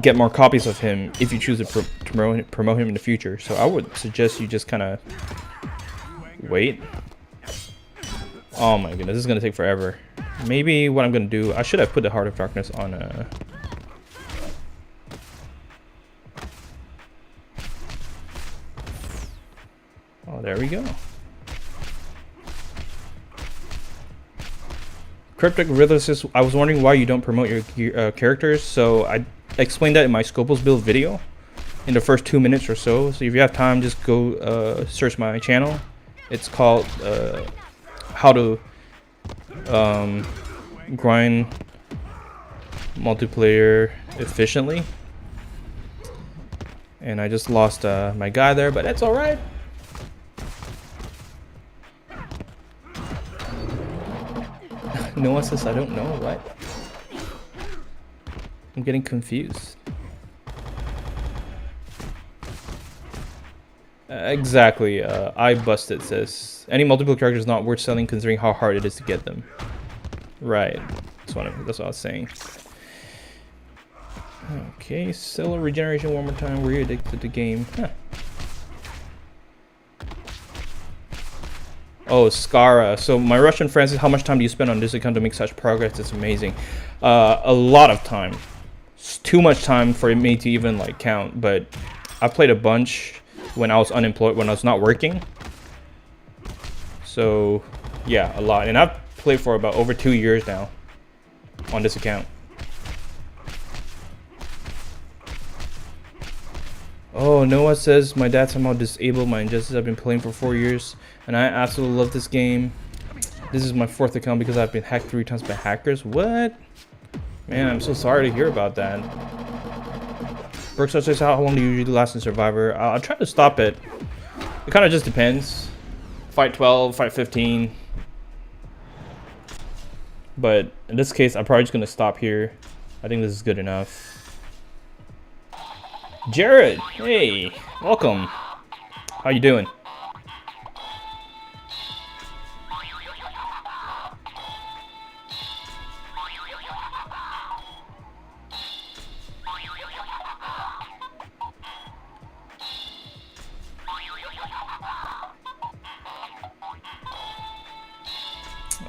get more copies of him if you choose to promote him in the future. So I would suggest you just kind of wait. Oh my goodness, this is going to take forever. Maybe what I'm going to do, I should have put the Heart of Darkness on Oh, there we go. Cryptic Riddler says, I was wondering why you don't promote your characters. So I explained that in my Scopus build video in the first 2 minutes or so. So if you have time, just go search my channel. It's called How to Grind Multiplayer Efficiently. And I just lost my guy there, but that's alright. Noah says, I don't know what. I'm getting confused. Exactly. I busted says any multiple character is not worth selling considering how hard it is to get them. Right. That's what I was saying. Okay, sell regeneration one more time. Were you addicted to the game? Huh. Oh, Skara. So my Russian friend says, how much time do you spend on this account to make such progress? It's amazing. A lot of time. It's too much time for me to even like count. But I played a bunch when I was unemployed, when I was not working. So yeah, a lot. And I've played for about over 2 years now on this account. Oh, Noah says, my dad somehow disabled my Injustice. I've been playing for 4 years, and I absolutely love this game. This is my 4th account because I've been hacked 3 times by hackers. What? Man, I'm so sorry to hear about that. Brooks says, how long do you usually last in Survivor? I'll try to stop it. It kind of just depends. Fight 12, fight 15. But in this case, I'm probably just going to stop here. I think this is good enough. Jared, hey, welcome. How you doing?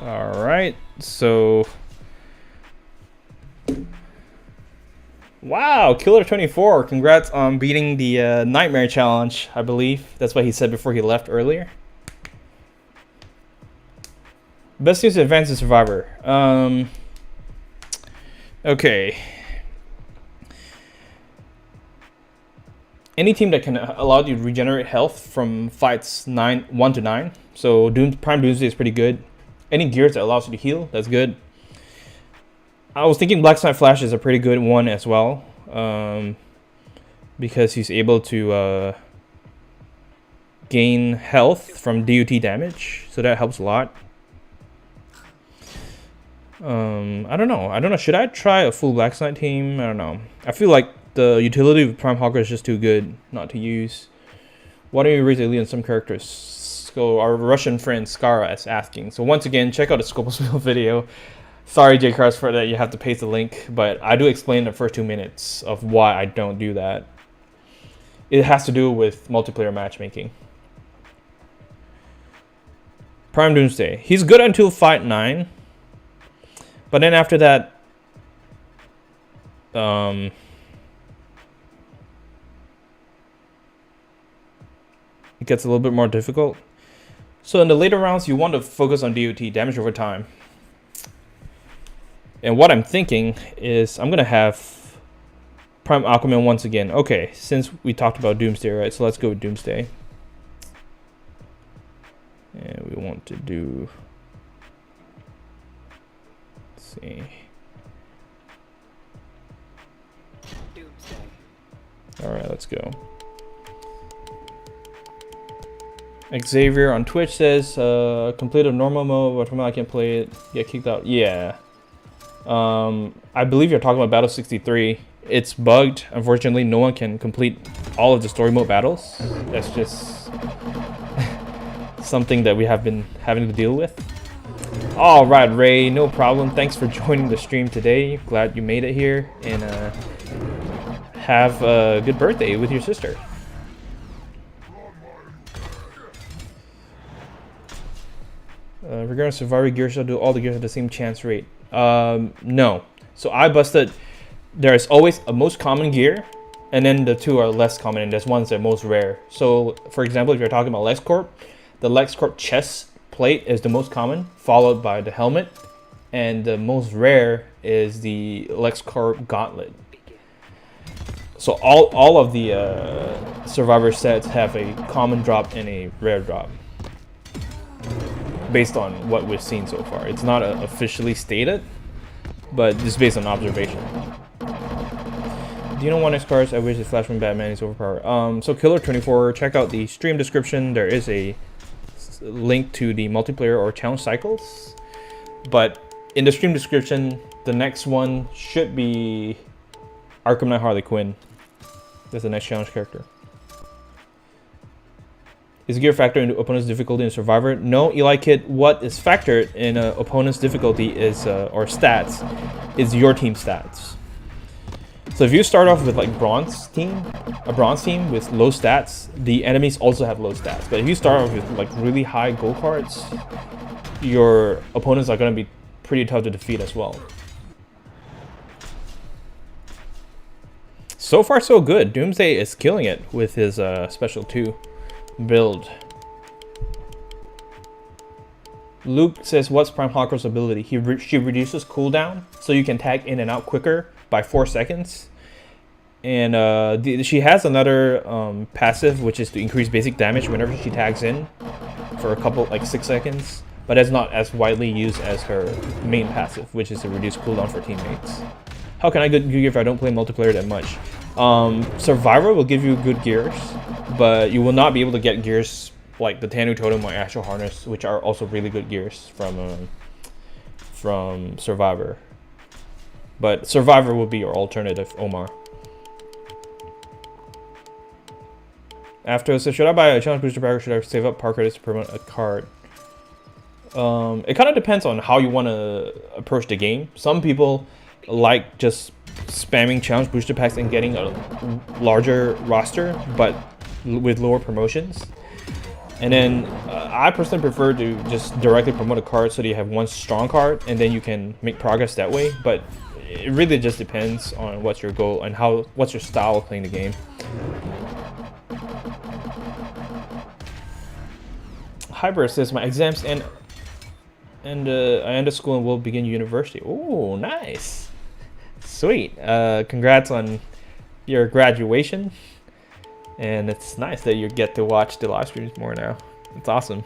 All right, so wow, Killer 24, congrats on beating the Nightmare Challenge, I believe. That's what he said before he left earlier. Best news to advance to Survivor. Okay. Any team that can allow you to regenerate health from fights 1 to 9. So Prime Doomsday is pretty good. Any gears that allows you to heal, that's good. I was thinking Black Knight Flash is a pretty good one as well. Because he's able to gain health from DUT damage. So that helps a lot. I don't know. Should I try a full Black Knight team? I don't know. I feel like the utility of Prime Hawker is just too good not to use. Why don't you raise elite on some characters? So our Russian friend Skara is asking. So once again, check out the Scopus Wheel video. Sorry, J Cars, for that you have to paste the link, but I do explain the first 2 minutes of why I don't do that. It has to do with multiplayer matchmaking. Prime Doomsday. He's good until fight 9. But then after that, it gets a little bit more difficult. So in the later rounds, you want to focus on DOT, damage over time. And what I'm thinking is I'm going to have Prime Aquaman once again. Okay, since we talked about Doomsday, right? So let's go with Doomsday. And we want to do... Let's see. Alright, let's go. Xavier on Twitch says, complete a normal mode, but I can't play it. Get kicked out. Yeah. I believe you're talking about Battle 63. It's bugged. Unfortunately, no one can complete all of the story mode battles. That's just something that we have been having to deal with. All right, Ray, no problem. Thanks for joining the stream today. Glad you made it here, and have a good birthday with your sister. Regarding Survivor gears, I'll do all the gears at the same chance rate. No. So I busted. There's always a most common gear, and then the two are less common, and there's ones that are most rare. So, for example, if you're talking about LexCorp, the LexCorp chest plate is the most common, followed by the helmet, and the most rare is the LexCorp gauntlet. So all of the Survivor sets have a common drop and a rare drop, based on what we've seen so far. It's not officially stated, but just based on observation. Do you know one next cards? I wish the Flashpoint Batman is overpowered. So Killer 24, check out the stream description. There is a link to the multiplayer or challenge cycles. But in the stream description, the next one should be Arkham Knight Harley Quinn. That's the next challenge character. Is gear factored into opponent's difficulty in Survivor? No, Eli Kid. What is factored in opponent's difficulty is, or stats, is your team stats. So if you start off with like a bronze team with low stats, the enemies also have low stats. But if you start off with like really high gold cards, your opponents are going to be pretty tough to defeat as well. So far so good. Doomsday is killing it with his special 2 build. Luke says, what's Prime Hawker's ability? She reduces cooldown, so you can tag in and out quicker by 4 seconds. And she has another passive, which is to increase basic damage whenever she tags in for a couple, like 6 seconds. But that's not as widely used as her main passive, which is to reduce cooldown for teammates. How can I get good gear if I don't play multiplayer that much? Survivor will give you good gears, but you will not be able to get gears like the Tanu Totem or Astral Harness, which are also really good gears from Survivor. But Survivor will be your alternative, Omar. After, so should I buy a challenge booster pack or should I save up park credits to promote a card? It kind of depends on how you want to approach the game. Some people like just spamming challenge booster packs and getting a larger roster, but with lower promotions. And then I personally prefer to just directly promote a card so that you have one strong card and then you can make progress that way. But it really just depends on what's your goal and what's your style of playing the game. Hyper says my exams and I end school and will begin university. Oh, nice, sweet. Congrats on your graduation, and it's nice that you get to watch the live streams more now. It's awesome.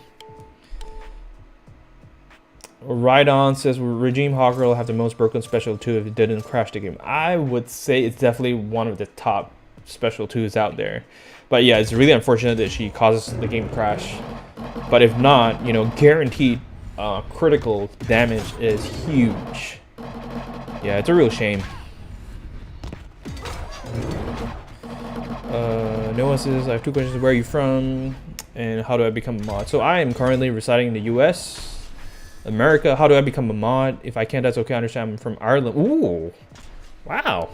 Right on says Regime Hawker will have the most broken special 2 if it didn't crash the game. I would say it's definitely one of the top special 2s out there. But yeah, it's really unfortunate that she causes the game to crash. But if not, you know, guaranteed critical damage is huge. Yeah, it's a real shame. Noah says, I have 2 questions. Where are you from? And how do I become a mod? So I am currently residing in the US. America. How do I become a mod? If I can't, that's okay. I understand. I'm from Ireland. Ooh. Wow.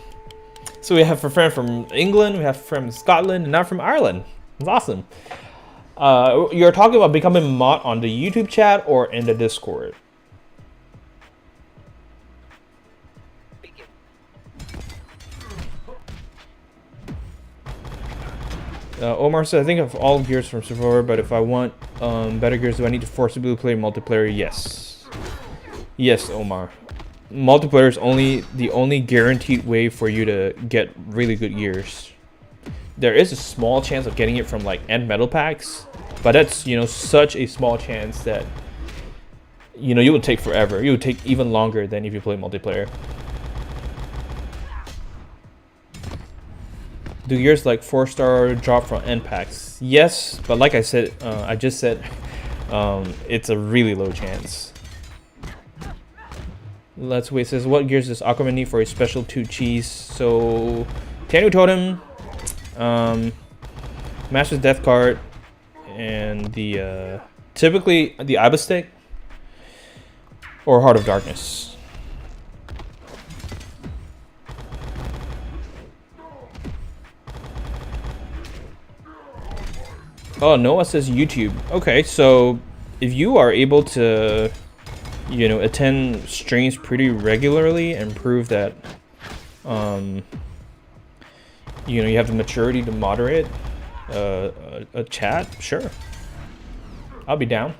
So we have a friend from England, we have a friend from Scotland, and now from Ireland. It's awesome. You're talking about becoming a mod on the YouTube chat or in the Discord? Omar said, I think of all gears from Survivor, but if I want better gears, do I need to forcibly play multiplayer? Yes. Yes, Omar. Multiplayer is the only guaranteed way for you to get really good gears. There is a small chance of getting it from like end metal packs, but that's, you know, such a small chance that, you know, you would take forever. You would take even longer than if you play multiplayer. Do gears like 4-star drop from end packs? Yes, but like I said, I just said, it's a really low chance. Let's wait. Says, what gears does Aquaman need for a special 2 cheese? So, Tanu Totem, Master's Death card, and the typically the Iba stick or Heart of Darkness. Oh, Noah says YouTube. Okay, so if you are able to, you know, attend streams pretty regularly and prove that, you know, you have the maturity to moderate a chat, sure. I'll be down.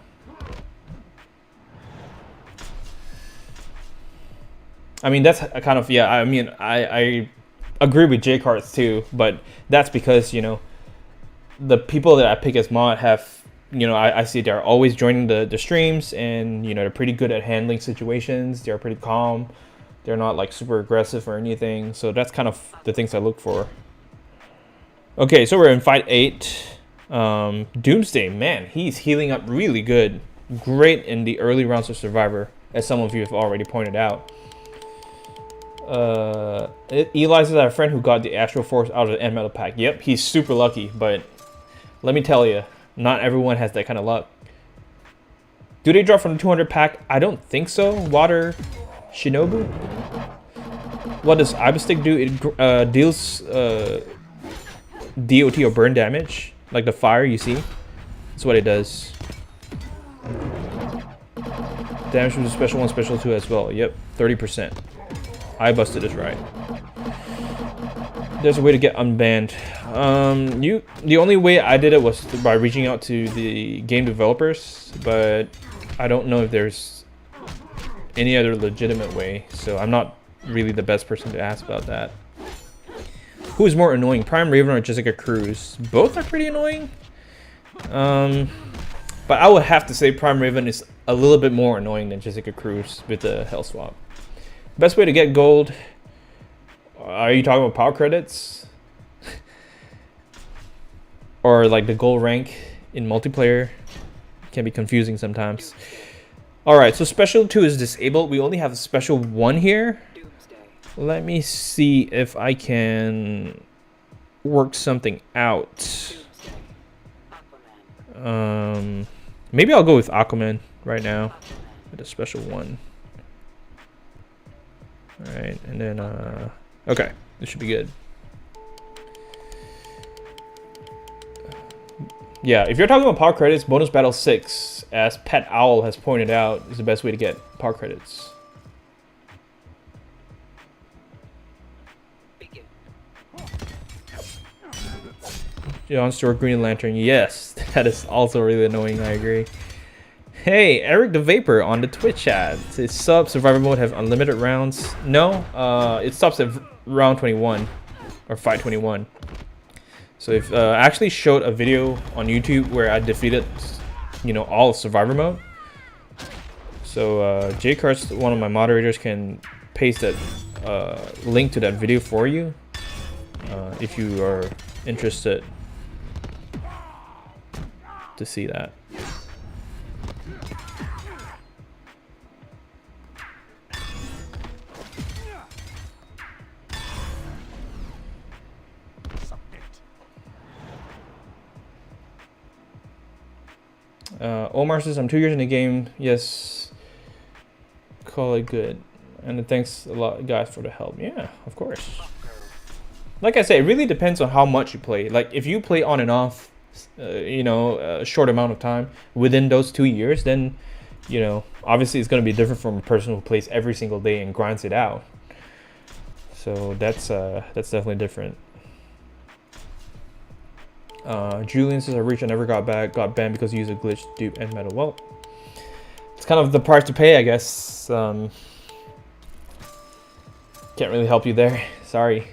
I mean, that's a kind of, yeah, I mean, I agree with J-Cards too, but that's because, you know, the people that I pick as mod have, you know, I see they're always joining the streams, and, you know, they're pretty good at handling situations. They're pretty calm. They're not like super aggressive or anything. So that's kind of the things I look for. Okay, so we're in fight 8. Doomsday, man, he's healing up really good. Great in the early rounds of Survivor, as some of you have already pointed out. Eli says, I have a friend who got the Astral Force out of the end metal pack. Yep, he's super lucky, but let me tell you, not everyone has that kind of luck. Do they drop from the 200 pack? I don't think so. Water Shinobu? What does Iba Stick do? It deals DOT or burn damage. Like the fire you see. That's what it does. Damage from the special 1, special 2 as well. Yep, 30%. I busted this right. There's a way to get unbanned. The only way I did it was by reaching out to the game developers, but I don't know if there's any other legitimate way, so I'm not really the best person to ask about that. Who is more annoying, Prime Raven or Jessica Cruz? Both are pretty annoying. But I would have to say Prime Raven is a little bit more annoying than Jessica Cruz with the Hell Swap. Best way to get gold. Are you talking about power credits? Or like the gold rank in multiplayer? Can be confusing sometimes. Alright, so special 2 is disabled. We only have a special 1 here. Let me see if I can work something out. Maybe I'll go with Aquaman right now with a special 1. Alright, and then okay, this should be good. Yeah, if you're talking about power credits, bonus battle 6, as Pet Owl has pointed out, is the best way to get power credits. John Stewart Green Lantern, yes, that is also really annoying, I agree. Hey, Eric the Vapor on the Twitch chat. Says sub survivor mode have unlimited rounds. No, it stops at round 21 or fight 21. So if I actually showed a video on YouTube where I defeated, you know, all of survivor mode. So J Carts, one of my moderators, can paste that link to that video for you if you are interested to see that. Omar says, I'm 2 years in the game. Yes. Call it good. And thanks a lot, guys, for the help. Yeah, of course. Like I said, it really depends on how much you play. Like, if you play on and off, you know, a short amount of time within those 2 years, then, you know, obviously it's going to be different from a person who plays every single day and grinds it out. So that's definitely different. Julian says, I reached, I never got back, got banned because he used a glitch, dupe, and metal. Well, it's kind of the price to pay, I guess. Can't really help you there. Sorry.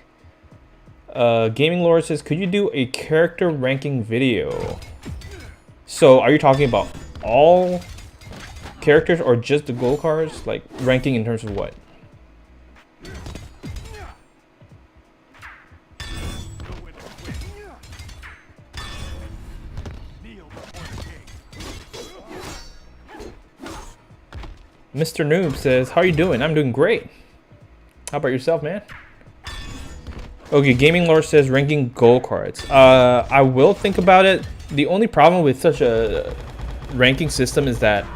Gaming Lord says, could you do a character ranking video? So, are you talking about all characters or just the gold cards? Like, ranking in terms of what? Mr. Noob says, how are you doing? I'm doing great. How about yourself, man? Okay, Gaming Lord says ranking gold cards. I will think about it. The only problem with such a ranking system is that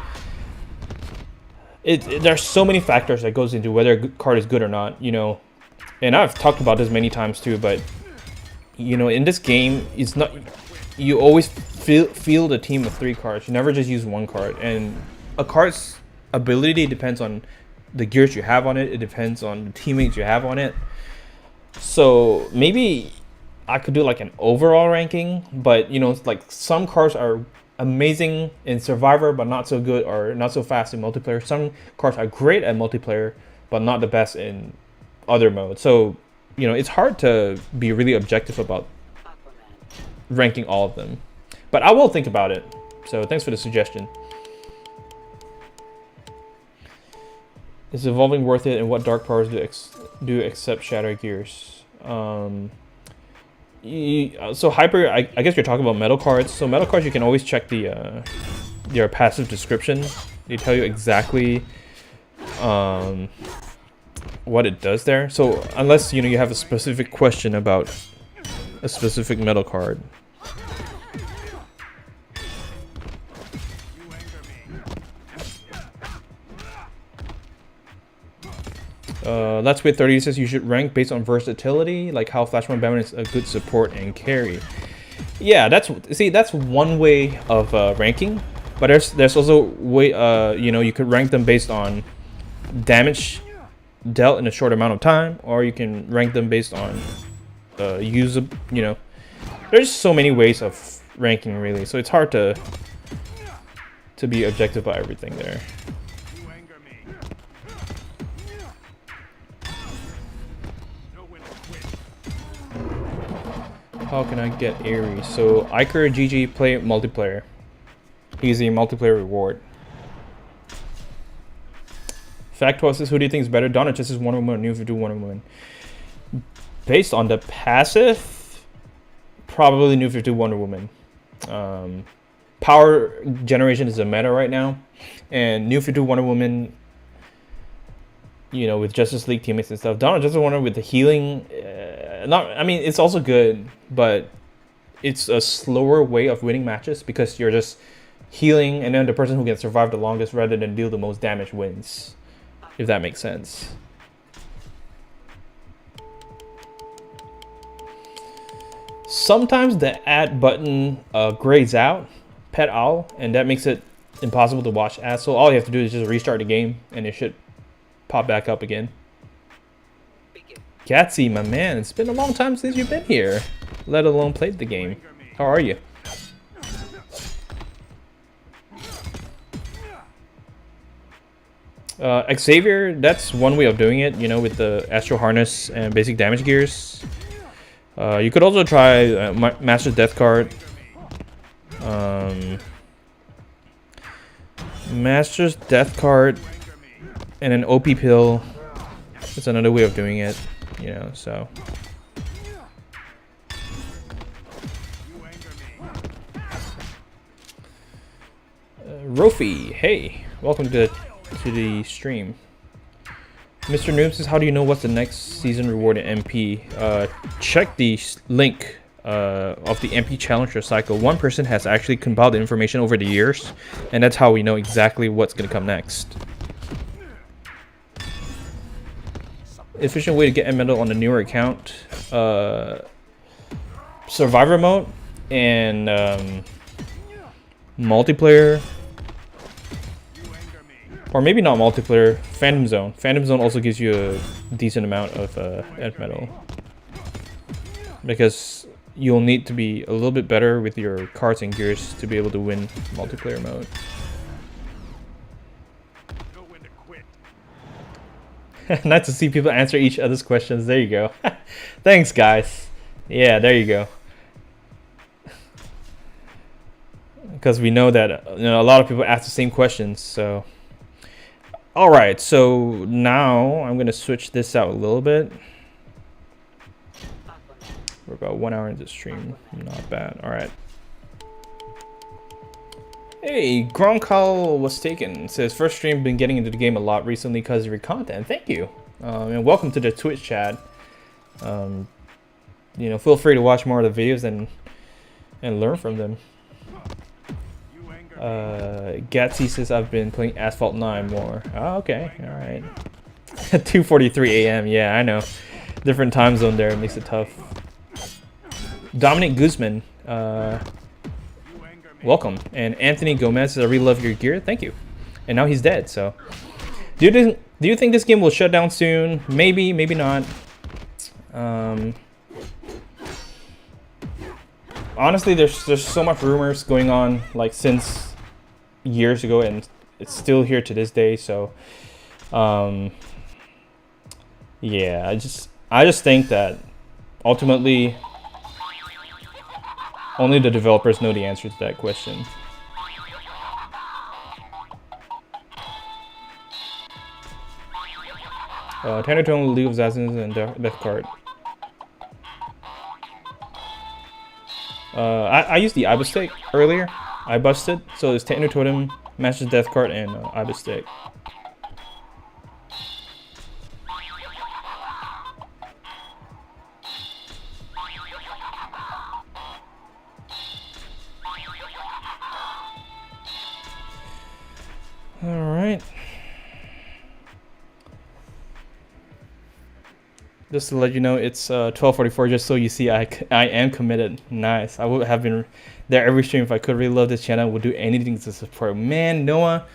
there's so many factors that goes into whether a card is good or not, you know. And I've talked about this many times too, but you know, in this game, it's not, you always field a team of 3 cards. You never just use 1 card, and a card's ability depends on the gears you have on it. It depends on the teammates you have on it. So maybe I could do like an overall ranking, but you know, like some cards are amazing in Survivor but not so good or not so fast in multiplayer. Some cards are great at multiplayer but not the best in other modes. So you know, it's hard to be really objective about ranking all of them, but I will think about it. So thanks for the suggestion. Is evolving worth it, and what dark powers do except shatter gears? So hyper, I guess you're talking about metal cards. So metal cards, you can always check the their passive description. They tell you exactly what it does there. So unless you know you have a specific question about a specific metal card. Let's Wait 30 says you should rank based on versatility, like how Flashpoint Batman is a good support and carry. Yeah, that's one way of ranking, but there's also way you know, you could rank them based on damage dealt in a short amount of time, or you can rank them based on you know, there's so many ways of ranking really, so it's hard to be objective about everything there. How can I get Ares? So Iker GG play multiplayer. Easy multiplayer reward. Factual says, who do you think is better? Donna just is Wonder Woman or New 52 Wonder Woman? Based on the passive, probably New 52 Wonder Woman. Power generation is a meta right now, and New 52 Wonder Woman, you know, with Justice League teammates and stuff. Donna Justice Wonder with the healing, I mean, it's also good, but it's a slower way of winning matches because you're just healing, and then the person who can survive the longest rather than deal the most damage wins, if that makes sense. Sometimes the add button grays out, pet owl, and that makes it impossible to watch ads. So all you have to do is just restart the game, and it should pop back up again. Gatsy, my man, it's been a long time since you've been here, let alone played the game. How are you? Xavier, that's one way of doing it, you know, with the Astro Harness and basic damage gears. You could also try Master's Death card. Master's Death card and an OP pill. That's another way of doing it, you know, so. Rofi, hey, welcome to the stream. Mr. Noob says, how do you know what's the next season reward in MP? Check the link of the MP Challenger cycle. One person has actually compiled the information over the years, and that's how we know exactly what's going to come next. Efficient way to get a medal on the newer account. Survivor mode and multiplayer. Or maybe not multiplayer, Phantom Zone. Phantom Zone also gives you a decent amount of end medal. Because you'll need to be a little bit better with your cards and gears to be able to win multiplayer mode. Nice to see people answer each other's questions. There you go. Thanks, guys. Yeah, there you go. Because we know that, you know, a lot of people ask the same questions, so. Alright, so now I'm going to switch this out a little bit. We're about 1 hour into the stream. Not bad. Alright. Hey, Gronkal was taken. Says, first stream, been getting into the game a lot recently because of your content. Thank you. And welcome to the Twitch chat. You know, feel free to watch more of the videos and learn from them. Gatsy says I've been playing Asphalt 9 more. Oh, okay, all right. 2:43 a.m. Yeah, I know. Different time zone there makes it tough. Dominic Guzman, welcome. And Anthony Gomez says I really love your gear. Thank you. And now he's dead. So, do you think this game will shut down soon? Maybe, maybe not. Honestly, there's so much rumors going on, like since years ago, and it's still here to this day. So, yeah, I just think that ultimately only the developers know the answer to that question. Tanatone, League of Assassins, and Death card. I used the Ibis stick earlier. I busted, so it's Techno Totem, Master's Death card, and Ibis stick. Alright. Just to let you know, it's 12:44. Just so you see, I am committed. Nice. I would have been there every stream if I could. Really love this channel. Would do anything to support. Man, Noah,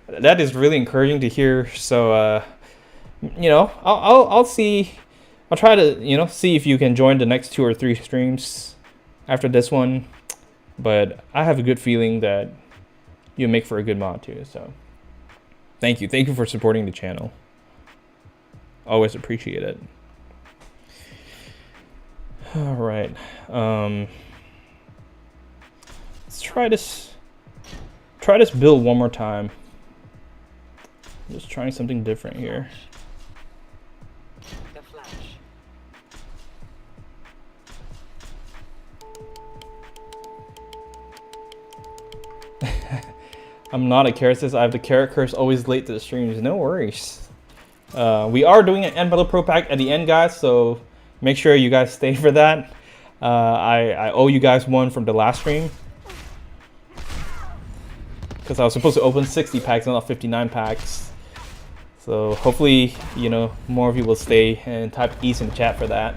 that is really encouraging to hear. So, you know, I'll see. I'll try to, you know, see if you can join the next 2 or 3 streams after this one. But I have a good feeling that you make for a good mod too. So, thank you for supporting the channel. Always appreciate it. All right, let's try this build one more time. Just trying something different here. The Flash. I'm not a carrot says I have the carrot curse, always late to the streams. No worries. We are doing an End Battle Pro Pack at the end, guys, so make sure you guys stay for that. I owe you guys one from the last stream, because I was supposed to open 60 packs, not 59 packs. So hopefully, you know, more of you will stay and type East in the chat for that.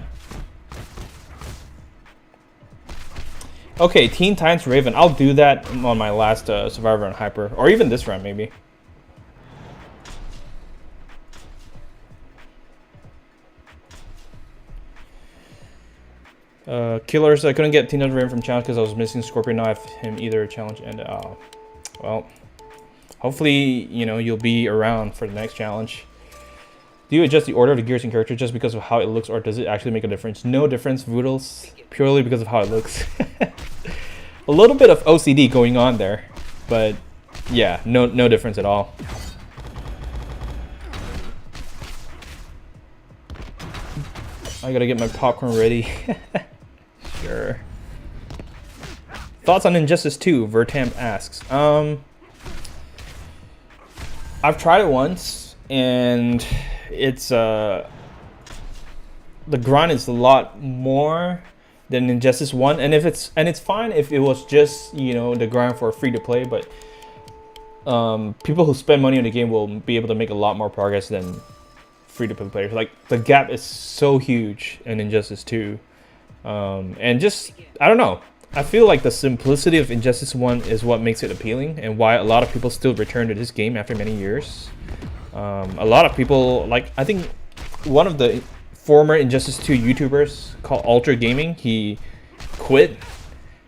Okay, Teen Titans Raven. I'll do that on my last Survivor and Hyper, or even this round maybe. Killers. I couldn't get Teen Titans Raven from challenge because I was missing Scorpion. Now I have him either challenge and well, hopefully you know you'll be around for the next challenge. Do you adjust the order of the gears and characters just because of how it looks, or does it actually make a difference? No difference, Voodles. Purely because of how it looks. A little bit of OCD going on there, but yeah, no difference at all. I gotta get my popcorn ready. Sure. Thoughts on Injustice 2? Vertamp asks. I've tried it once, and it's the grind is a lot more than Injustice 1, and it's fine if it was just, you know, the grind for free to play, but people who spend money on the game will be able to make a lot more progress than free to play players. Like, the gap is so huge in Injustice 2, and just, I don't know, I feel like the simplicity of Injustice 1 is what makes it appealing and why a lot of people still return to this game after many years. A lot of people, like, I think one of the former Injustice 2 YouTubers called Ultra Gaming, he quit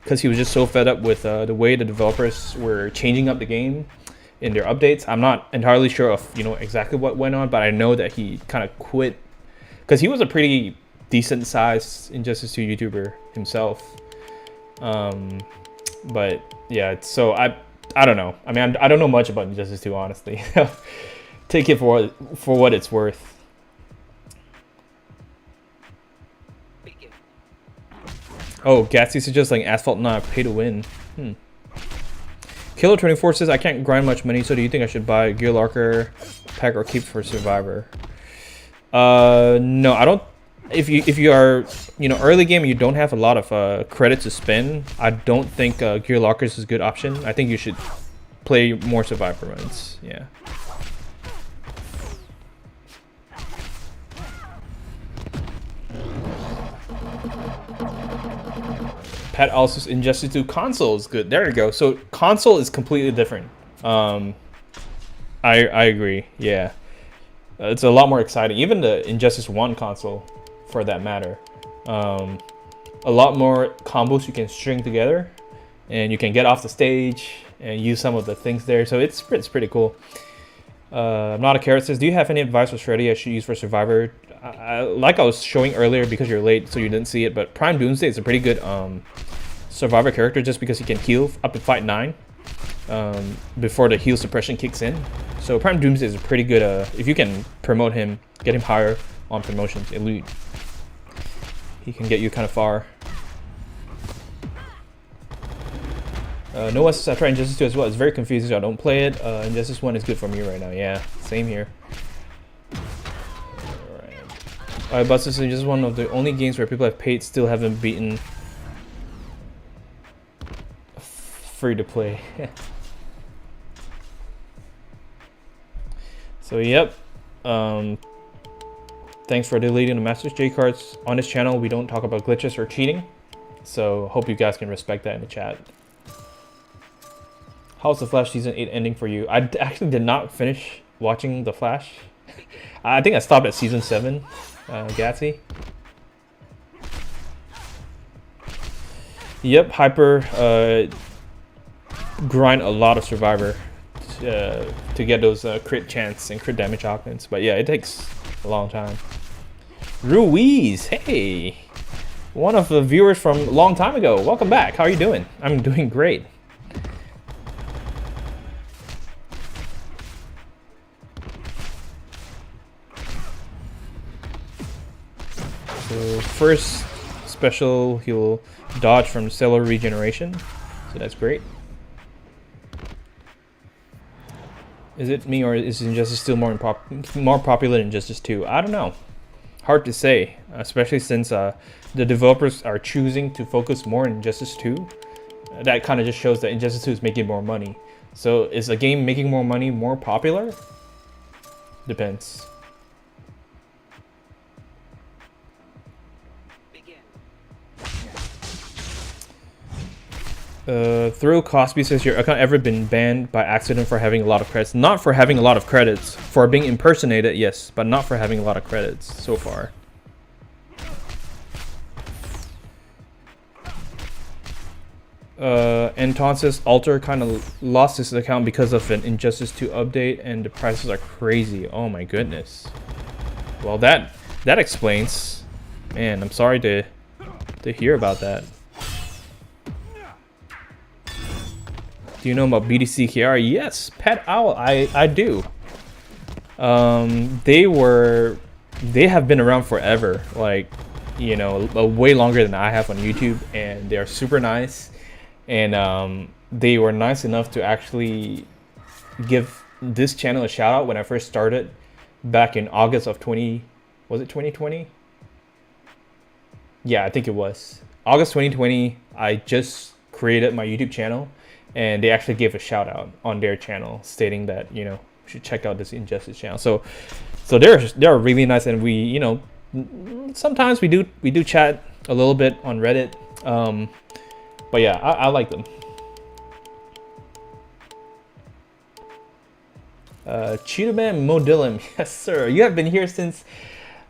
because he was just so fed up with the way the developers were changing up the game in their updates. I'm not entirely sure of, you know, exactly what went on, but I know that he kind of quit because he was a pretty decent sized Injustice 2 YouTuber himself. But yeah, so I don't know. I mean, I don't know much about Injustice 2, honestly. Take it for what it's worth. Oh, Gatsby suggests like Asphalt not pay to win. Killer 24 says I can't grind much money, so do you think I should buy a Gear Larker pack or keep for Survivor? No, I don't. If you are, you know, early game and you don't have a lot of credit to spend, I don't think Gear Lockers is a good option. I think you should play more Survivor runs. Yeah. Pat also says Injustice 2 console is good. There you go. So console is completely different. I agree. Yeah, it's a lot more exciting. Even the Injustice 1 console, for that matter, a lot more combos you can string together, and you can get off the stage and use some of the things there. So it's pretty cool. Not a Carrot says, do you have any advice for strategy I should use for Survivor? Like I was showing earlier, because you're late so you didn't see it, but Prime Doomsday is a pretty good Survivor character just because he can heal up to fight 9 before the heal suppression kicks in. So Prime Doomsday is a pretty good, if you can promote him, get him higher on promotions, elite, he can get you kind of far. Noah says I tried Injustice 2 as well. It's very confusing, so I don't play it. Injustice 1 is good for me right now. Yeah, same here. Alright, Buster says Injustice 1 of the only games where people have paid still haven't beaten free to play. So yep. Thanks for deleting the Masters J cards. On this channel, we don't talk about glitches or cheating. So hope you guys can respect that in the chat. How's the Flash season 8 ending for you? I actually did not finish watching the Flash. I think I stopped at season 7. Gatsy. Yep, Hyper grind a lot of Survivor to get those crit chance and crit damage augments. But yeah, it takes a long time. Ruiz, hey, one of the viewers from a long time ago. Welcome back. How are you doing? I'm doing great. So first special, he'll dodge from cellular regeneration. So that's great. Is it me, or is Injustice still more popular than Injustice 2? I don't know. Hard to say, especially since the developers are choosing to focus more on Injustice 2. That kind of just shows that Injustice 2 is making more money. So is a game making more money more popular? Depends. Thrill Cosby says your account ever been banned by accident for having a lot of credits? Not for having a lot of credits. For being impersonated, yes, but not for having a lot of credits so far. Anton says Alter kind of lost his account because of an Injustice 2 update and the prices are crazy. Oh my goodness. Well, that explains. Man, I'm sorry to hear about that. Do you know about BDC Kiara? Yes, Pet Owl. I do. They have been around forever. Like, you know, way longer than I have on YouTube, and they are super nice. And they were nice enough to actually give this channel a shout out when I first started back in August of 2020? Yeah, I think it was August 2020. I just created my YouTube channel, and they actually gave a shout out on their channel stating that, you know, you should check out this Injustice channel. So they're really nice, and we, you know, sometimes we do chat a little bit on Reddit. But yeah, I like them. Cheetahman Modillum, yes sir. You have been here since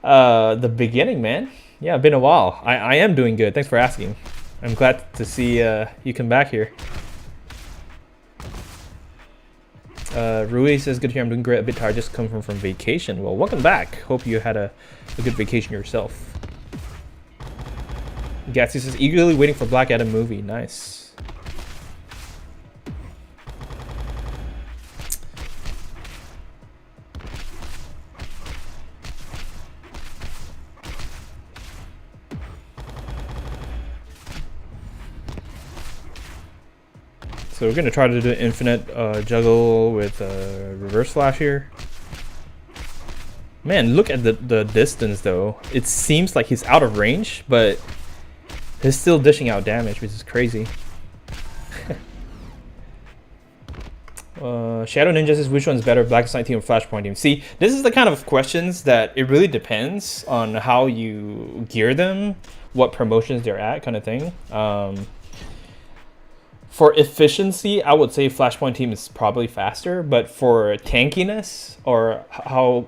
the beginning, man. Yeah, been a while. I am doing good. Thanks for asking. I'm glad to see you come back here. Rui says, good to hear. I'm doing great. A bit tired. Just come from vacation. Well, welcome back. Hope you had a good vacation yourself. Gatsy says, eagerly waiting for Black Adam movie. Nice. So we're gonna try to do an infinite juggle with reverse flash here. Man, look at the distance though. It seems like he's out of range, but he's still dishing out damage, which is crazy. Shadow Ninja says, which one's better, Black Knight team or Flashpoint team? See, this is the kind of questions that it really depends on how you gear them, what promotions they're at, kind of thing. For efficiency, I would say Flashpoint team is probably faster, but for tankiness or how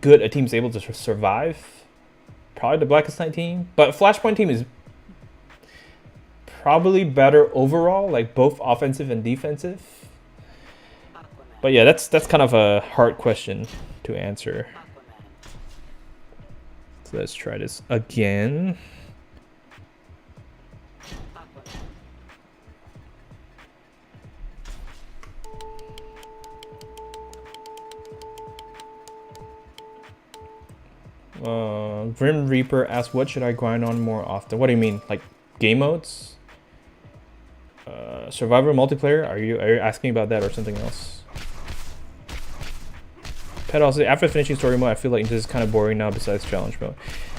good a team is able to survive, probably the Black Knight team. But Flashpoint team is probably better overall, like both offensive and defensive. But yeah, that's kind of a hard question to answer. So let's try this again. Grim Reaper asks, what should I grind on more often? What do you mean, like game modes? Survivor multiplayer? Are you asking about that or something else? Pet also, after finishing story mode, I feel like this is kind of boring now besides challenge mode.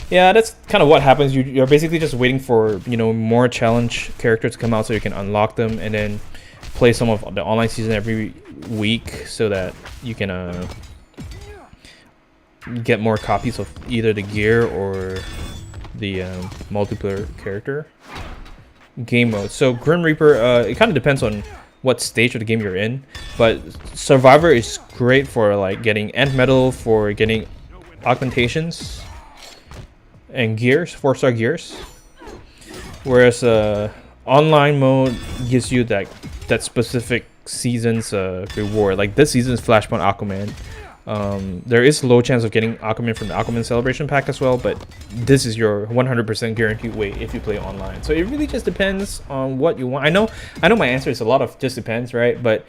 Yeah, that's kind of what happens. You're basically just waiting for, you know, more challenge characters to come out so you can unlock them and then play some of the online season every week so that you can get more copies of either the gear or the multiplayer character. Game mode. So Grim Reaper, it kind of depends on what stage of the game you're in, but Survivor is great for like getting Ant Metal, for getting augmentations and gears, 4-star gears, whereas online mode gives you that specific season's reward. Like this season's Flashpoint Aquaman. There is a low chance of getting Aquaman from the Aquaman Celebration Pack as well, but this is your 100% guaranteed way if you play online. So it really just depends on what you want. I know my answer is a lot of just depends, right? But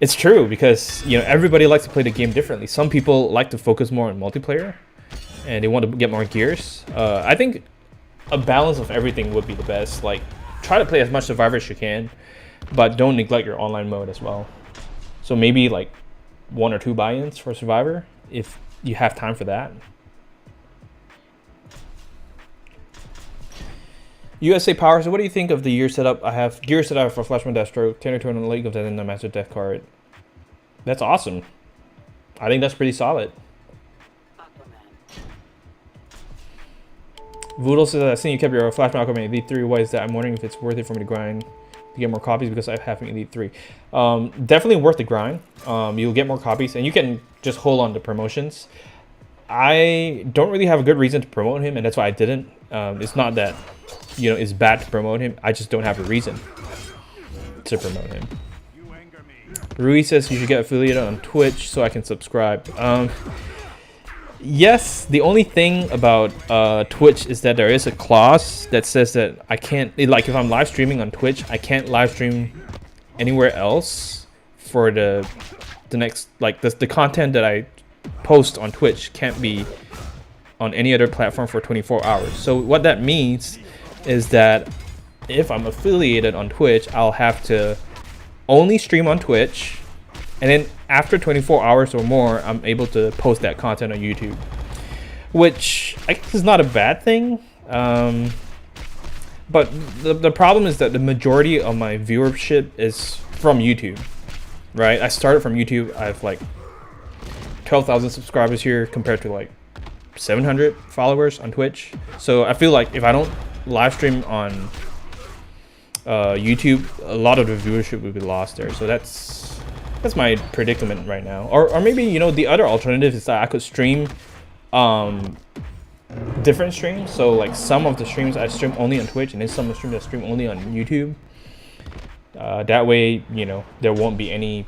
it's true because, you know, everybody likes to play the game differently. Some people like to focus more on multiplayer and they want to get more gears. I think a balance of everything would be the best. Like, try to play as much Survivor as you can, but don't neglect your online mode as well. So maybe like 1 or 2 buy-ins for Survivor if you have time for that. USA Power, so what do you think of the gear setup? I have gear set up for Flashpoint Deathstroke, Tenor Turn on League of Death, and the Master Death card. That's awesome. I think that's pretty solid. Voodle says, I've seen you kept your Flashpoint Aquaman Elite 3. Why is that? I'm wondering if it's worth it for me to grind to get more copies because I have an Elite 3. Definitely worth the grind. You'll get more copies, and you can just hold on to promotions. I don't really have a good reason to promote him, and that's why I didn't. It's not that, you know, it's bad to promote him. I just don't have a reason to promote him. Rui says you should get affiliated on Twitch so I can subscribe. Yes, the only thing about Twitch is that there is a clause that says that I can't, like if I'm live streaming on Twitch, I can't live stream anywhere else for the next, like the content that I post on Twitch can't be on any other platform for 24 hours. So what that means is that if I'm affiliated on Twitch, I'll have to only stream on Twitch, and then after 24 hours or more, I'm able to post that content on YouTube, which I guess is not a bad thing. But the problem is that the majority of my viewership is from YouTube, right? I started from YouTube. I have like 12,000 subscribers here compared to like 700 followers on Twitch. So I feel like if I don't live stream on YouTube, a lot of the viewership would be lost there. So that's my predicament right now. Or maybe, you know, the other alternative is that I could stream different streams. So like some of the streams I stream only on Twitch, and then some of the streams I stream only on YouTube. That way, you know, there won't be any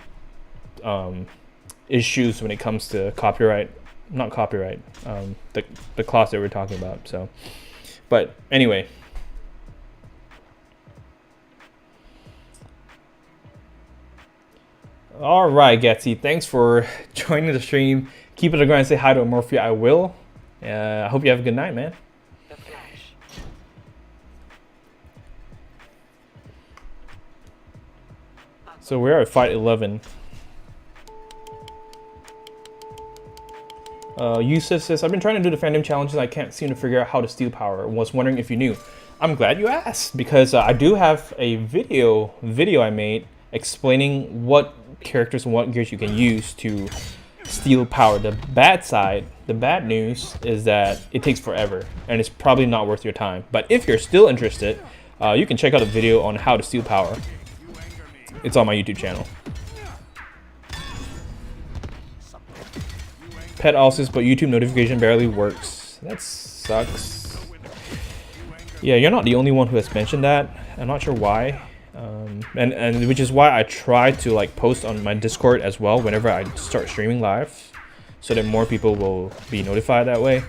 issues when it comes to copyright. Not copyright, the clause that we're talking about. So, but anyway. All right, Gatsy, thanks for joining the stream. Keep it a grind. Say hi to Morphia. I will. I hope you have a good night, man. So we're at fight 11. Yusuf says, I've been trying to do the fandom challenges. I can't seem to figure out how to steal power. Was wondering if you knew. I'm glad you asked, because I do have a video I made explaining what characters and what gears you can use to steal power. The bad side, the bad news is that it takes forever and it's probably not worth your time. But if you're still interested, you can check out a video on how to steal power. It's on my YouTube channel. Pet also says, but YouTube notification barely works. That sucks. Yeah, you're not the only one who has mentioned that. I'm not sure why. And which is why I try to like post on my Discord as well whenever I start streaming live, so that more people will be notified that way.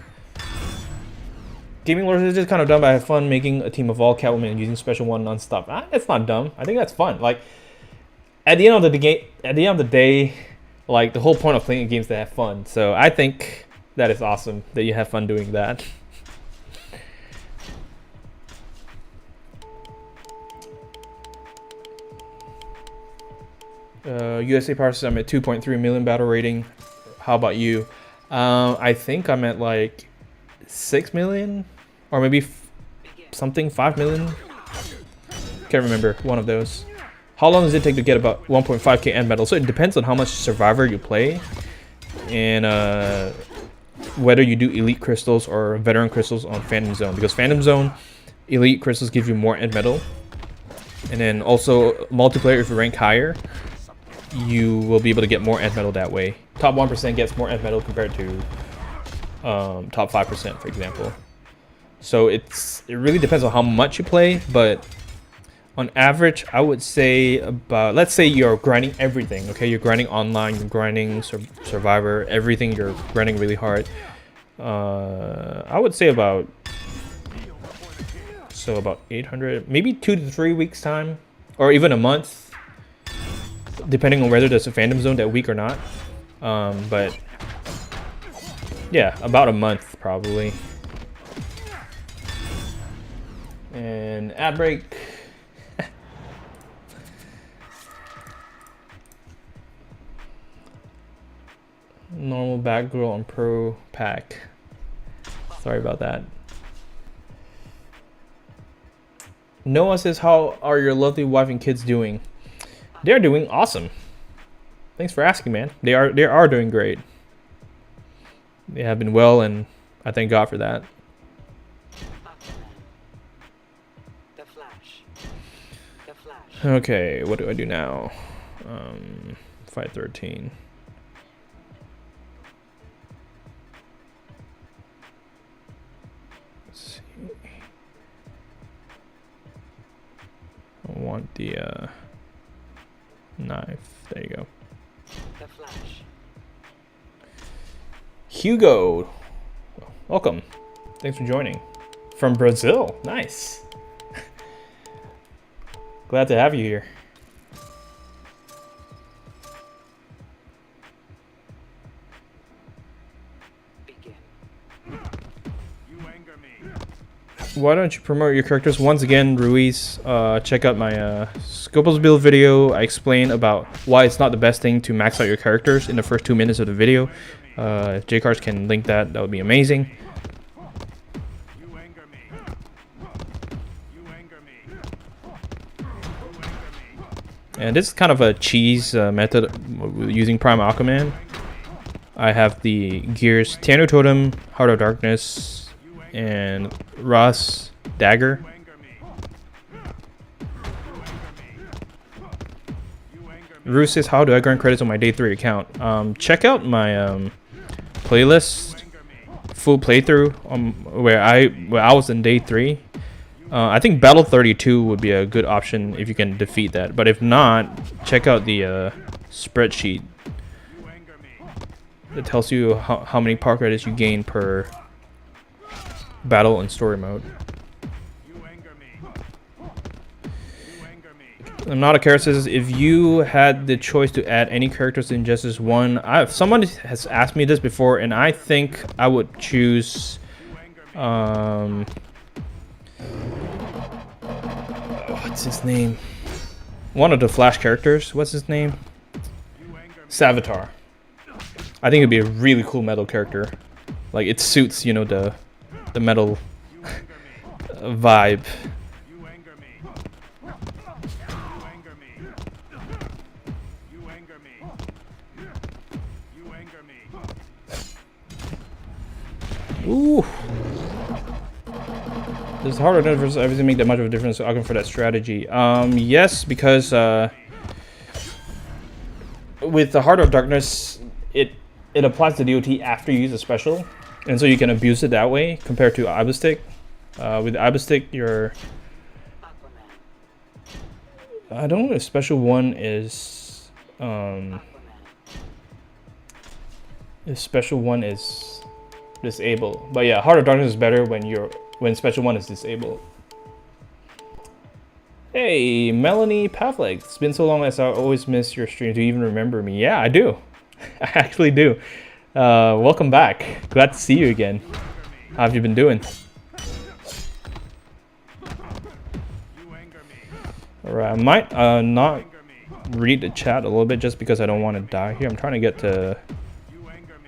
Gaming Lord is just kind of dumb, but I have fun making a team of all Catwoman and using special one non-stop. That's not dumb. I think that's fun. Like at the end of the day, like the whole point of playing a game is to have fun. So I think that is awesome that you have fun doing that. USA Power says I'm at 2.3 million battle rating. How about you? I think I'm at like 6 million, or maybe something 5 million. Can't remember, one of those. How long does it take to get about 1.5k end medal? So it depends on how much Survivor you play, and whether you do Elite Crystals or Veteran Crystals on Phantom Zone. Because Phantom Zone, Elite Crystals give you more end medal, and then also multiplayer, if you rank higher, you will be able to get more end medal that way. Top 1% gets more end medal compared to top 5%, for example. So it really depends on how much you play, but on average, I would say about, let's say you're grinding everything, okay? You're grinding online, you're grinding Survivor, everything, you're grinding really hard. I would say about 800, maybe 2 to 3 weeks time, or even a month, depending on whether there's a Phantom Zone that week or not. But yeah, about a month probably. And ad break. Normal Batgirl on Pro Pack. Sorry about that. Noah says, how are your lovely wife and kids doing? They're doing awesome. Thanks for asking, man. They are doing great. They have been well, and I thank God for that. Okay, what do I do now? Fight 13. Let's see. I want the knife. There you go. The Flash. Hugo, welcome. Thanks for joining. From Brazil, nice. Glad to have you here. Begin. You anger me. Why don't you promote your characters once again, Ruiz? Check out my Scopus build video. I explain about why it's not the best thing to max out your characters in the first 2 minutes of the video. If J-Cards can link that, that would be amazing. You anger me. You anger me. You anger me. And this is kind of a cheese method using Prime Aquaman. I have the gears Tanu Totem, Heart of Darkness, and Ross Dagger. You anger me. You anger me. Rue says, how do I grant credits on my day 3 account? Check out my playlist, full playthrough, where I was in day 3. I think Battle 32 would be a good option if you can defeat that. But if not, check out the spreadsheet. You anger me. It tells you how many power credits you gain per battle and story mode. You anger me. You anger me. I'm not a character says, if you had the choice to add any characters in Justice 1, someone has asked me this before, and I think I would choose what's his name? One of the Flash characters. What's his name? Savitar. I think it'd be a really cool metal character. Like, it suits, you know, the metal vibe. You anger me. You anger me. You anger me. You anger me. Ooh. Does Heart of Darkness everything make that much of a difference? I'll go for that strategy. Yes, because with the Heart of Darkness, it applies to DOT after you use a special, and so you can abuse it that way compared to Ibistic. With Ibistic, your Aquaman. I don't know if special one is Aquaman. if special one is disabled. But yeah, Heart of Darkness is better when special one is disabled. Hey, Melanie Pavlik. It's been so long as I always miss your stream. Do you even remember me? Yeah, I do. I actually do. Welcome back. Glad to see you again. How have you been doing? You anger me. Alright, I might not read the chat a little bit just because I don't want to die here. I'm trying to get to You anger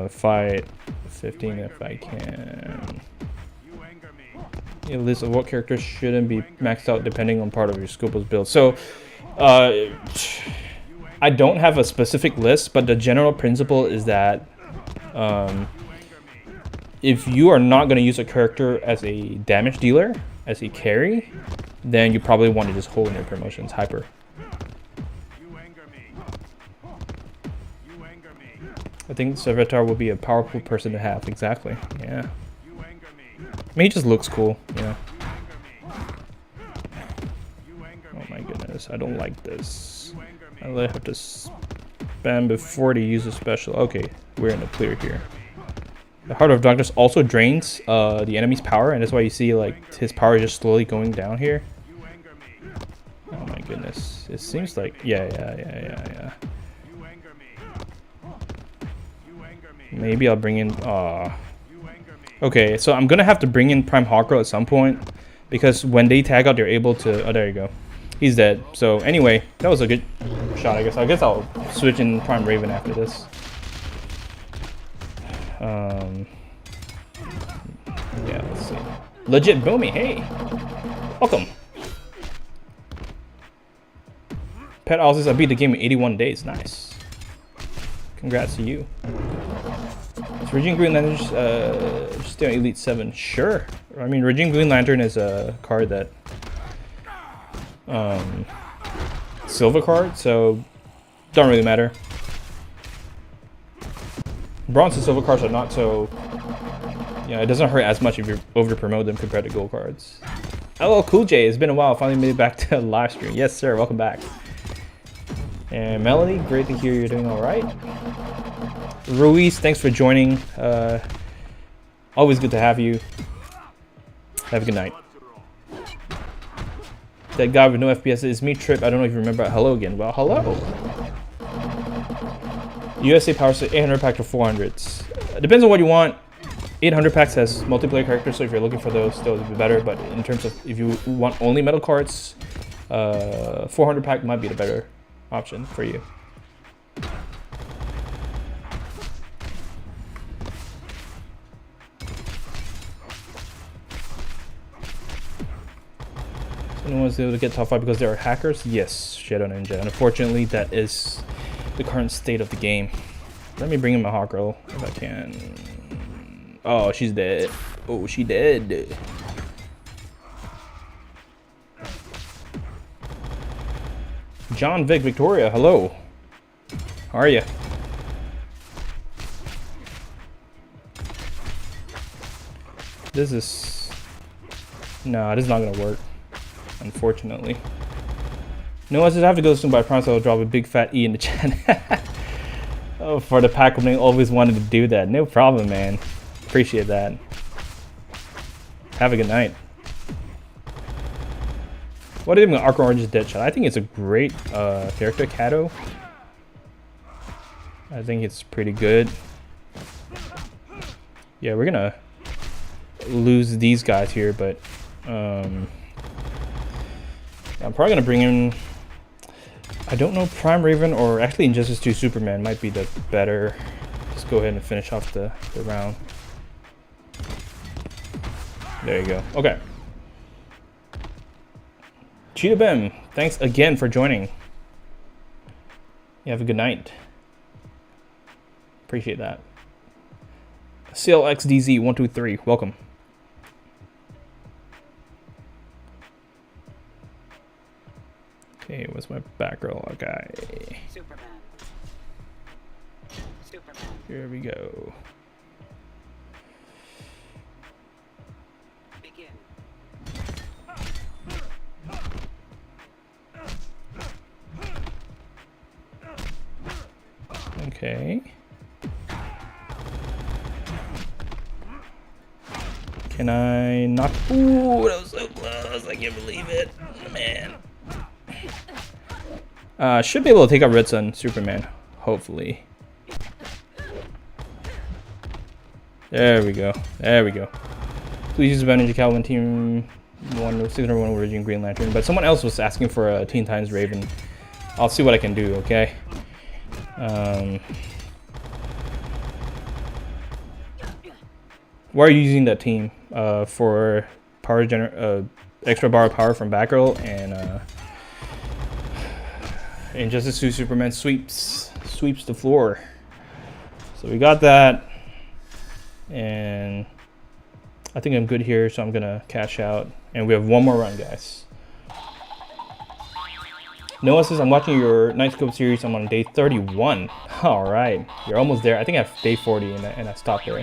me. fight 15 if I can. You anger me. A list of what characters shouldn't be maxed out depending on part of your Scopus build. So, I don't have a specific list, but the general principle is that if you are not going to use a character as a damage dealer, as a carry, then you probably want to just hold in your promotions hyper. You anger me. You anger me. I think Servitar would be a powerful person to have. Exactly. Yeah. You anger me. I mean, he just looks cool. Yeah. You anger Oh me. my goodness, I don't like this. You anger me. I have to spam before to use a special. Okay, we're in the clear here. The Heart of Darkness also drains the enemy's power, and that's why you see like his power is just slowly going down here. You anger me. Oh my goodness, it seems like yeah. You anger me. You anger me. Maybe I'll bring in. You anger me. Okay, so I'm gonna have to bring in Prime Hawkgirl at some point because when they tag out, they're able to. Oh, there you go. He's dead. So anyway, that was a good shot. I guess I'll switch in Prime Raven after this. Yeah, let's see. Legit Boomy, hey! Welcome! Pet Owls, I beat the game in 81 days. Nice. Congrats to you. Is Regime Green Lantern still Elite 7? Sure. I mean, Regime Green Lantern is a card that silver card, so don't really matter. Bronze and silver cards are not so... Yeah, it doesn't hurt as much if you over-promote them compared to gold cards. Hello, Cool J. It's been a while. Finally made it back to live stream. Yes, sir. Welcome back. And Melody, great to hear you're doing all right. Ruiz, thanks for joining. Always good to have you. Have a good night. That guy with no FPS is me, Trip. I don't know if you remember. Hello again. Well, hello. USA Power Set 800 pack to 400s. Depends on what you want. 800 packs has multiplayer characters, so if you're looking for those, those would be better. But in terms of if you want only metal cards, 400 pack might be the better option for you. No one's able to get top 5 because there are hackers? Yes, Shadow Ninja. And unfortunately, that is the current state of the game. Let me bring in my hot girl if I can. Oh, she's dead. Oh, she dead. John Vic Victoria, hello. How are you? This is... Nah, this is not gonna work. Unfortunately. No, I just have to go soon, but I promise I'll drop a big fat E in the chat. Oh, for the pack opening, always wanted to do that. No problem, man. Appreciate that. Have a good night. What do you think of Arkham Orange's Deadshot? I think it's a great character, Kato. I think it's pretty good. Yeah, we're gonna lose these guys here, but I'm probably gonna bring in, I don't know, Prime Raven or actually Injustice 2 Superman might be the better. Just go ahead and finish off the round. There you go. Okay. Cheetah Bim, thanks again for joining. You have a good night. Appreciate that. CLXDZ123, welcome. Okay, what's my back row? Okay. Superman. Superman. Here we go. Begin. Okay. Can I knock? Ooh, that was so close. I can't believe it. Man. Should be able to take out Red Sun Superman, hopefully. There we go. There we go. Please use advantage of Catwoman Team 601 Origin Green Lantern. But someone else was asking for a Teen Titans Raven. I'll see what I can do, okay? Why are you using that team? For power extra bar of power from Batgirl and Injustice 2 Superman sweeps the floor. So we got that, and I think I'm good here, so I'm gonna cash out, and we have one more run, guys. Noah says, I'm watching your Nightscope series. I'm on day 31. All right, you're almost there. I think I have day 40, and I stopped there.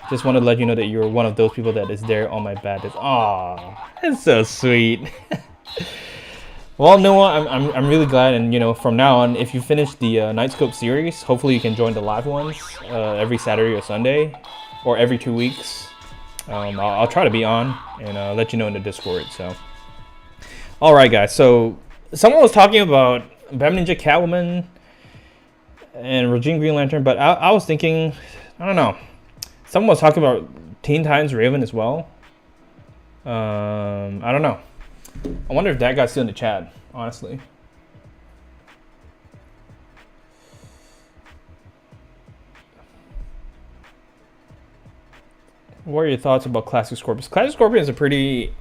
Just wanted to let you know that you're one of those people that is there on my bad days. Aw, that's so sweet. Well, Noah, I'm really glad, and you know, from now on, if you finish the Nightscope series, hopefully you can join the live ones every Saturday or Sunday, or every 2 weeks. I'll try to be on and let you know in the Discord. So, all right, guys. So someone was talking about Batman Ninja, Catwoman, and Regine Green Lantern, but I was thinking, I don't know. Someone was talking about Teen Titans Raven as well. I don't know. I wonder if that guy's still in the chat, honestly. What are your thoughts about Classic Scorpion? Classic Scorpion is a pretty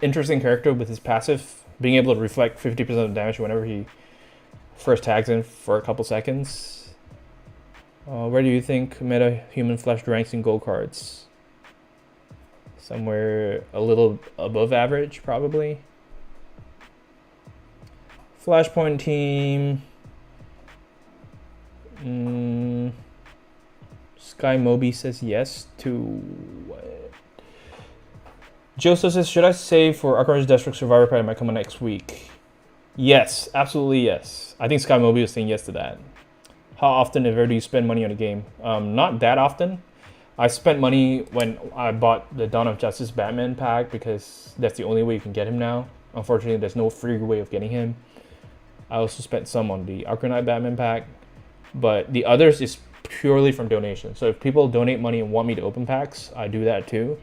interesting character with his passive, being able to reflect 50% of damage whenever he first tags in for a couple seconds. Where do you think Meta Human Flesh ranks in gold cards? Somewhere a little above average, probably. Flashpoint team. Sky Moby says yes to what? Joseph says, should I save for Arkham Knight Deathstroke Survivor Pack that might come out next week? Yes, absolutely yes. I think Sky Moby was saying yes to that. How often, if ever, do you spend money on a game? Not that often. I spent money when I bought the Dawn of Justice Batman pack because that's the only way you can get him now. Unfortunately, there's no free way of getting him. I also spent some on the Arkham Knight Batman pack, but the others is purely from donation. So if people donate money and want me to open packs, I do that too.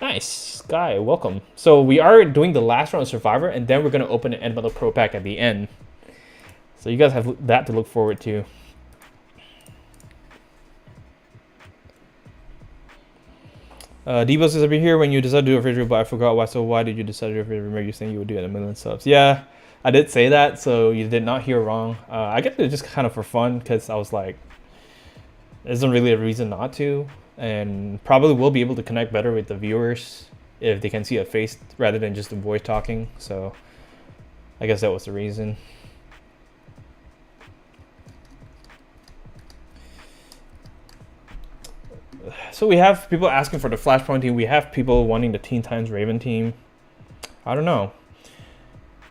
Nice, Sky, welcome. So we are doing the last round of Survivor, and then we're going to open an End Metal Pro pack at the end. So you guys have that to look forward to. Debo says, I'll be here when you decided to do a video, but I forgot why. So why did you decide to do a video? Remember you saying you would do it at 1,000,000 subs. Yeah, I did say that, so you did not hear wrong. I guess it just kind of for fun, because I was like, there's not really a reason not to. And probably will be able to connect better with the viewers if they can see a face rather than just the voice talking. So I guess that was the reason. So we have people asking for the Flashpoint team. We have people wanting the Teen Titans Raven team. I don't know.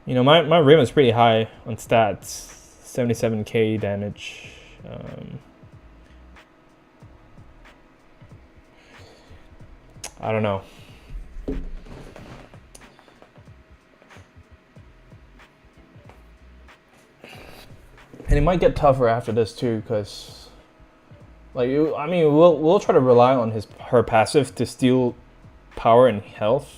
You know, my Raven's pretty high on stats. 77k damage. I don't know. And it might get tougher after this too, because like I mean, we'll try to rely on her passive to steal power and health.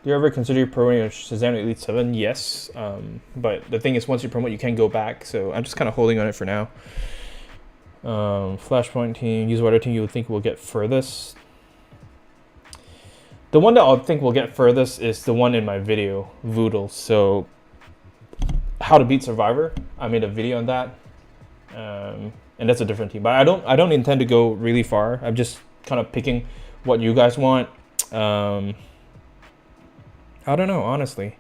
Do you ever consider promoting Shazam Elite 7? Yes, but the thing is, once you promote, you can't go back. So I'm just kind of holding on it for now. Flashpoint team, use whatever team you would think will get furthest. The one that I'll think will get furthest is the one in my video, Voodoo. So, how to beat Survivor. I made a video on that, and that's a different team. But I don't intend to go really far. I'm just kind of picking what you guys want. I don't know, honestly.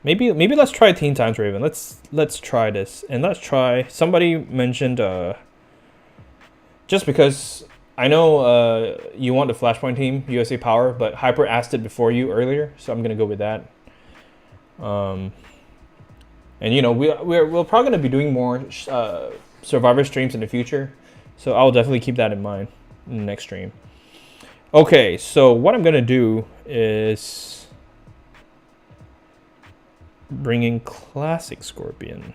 Maybe let's try Teen Titans Raven. Let's try this, and let's try. Somebody mentioned just because I know you want the Flashpoint team, USA Power, but Hyper asked it before you earlier, so I'm gonna go with that. And you know, we're probably gonna be doing more Survivor streams in the future, so I'll definitely keep that in mind in the next stream. Okay, so what I'm gonna do is bring in Classic Scorpion.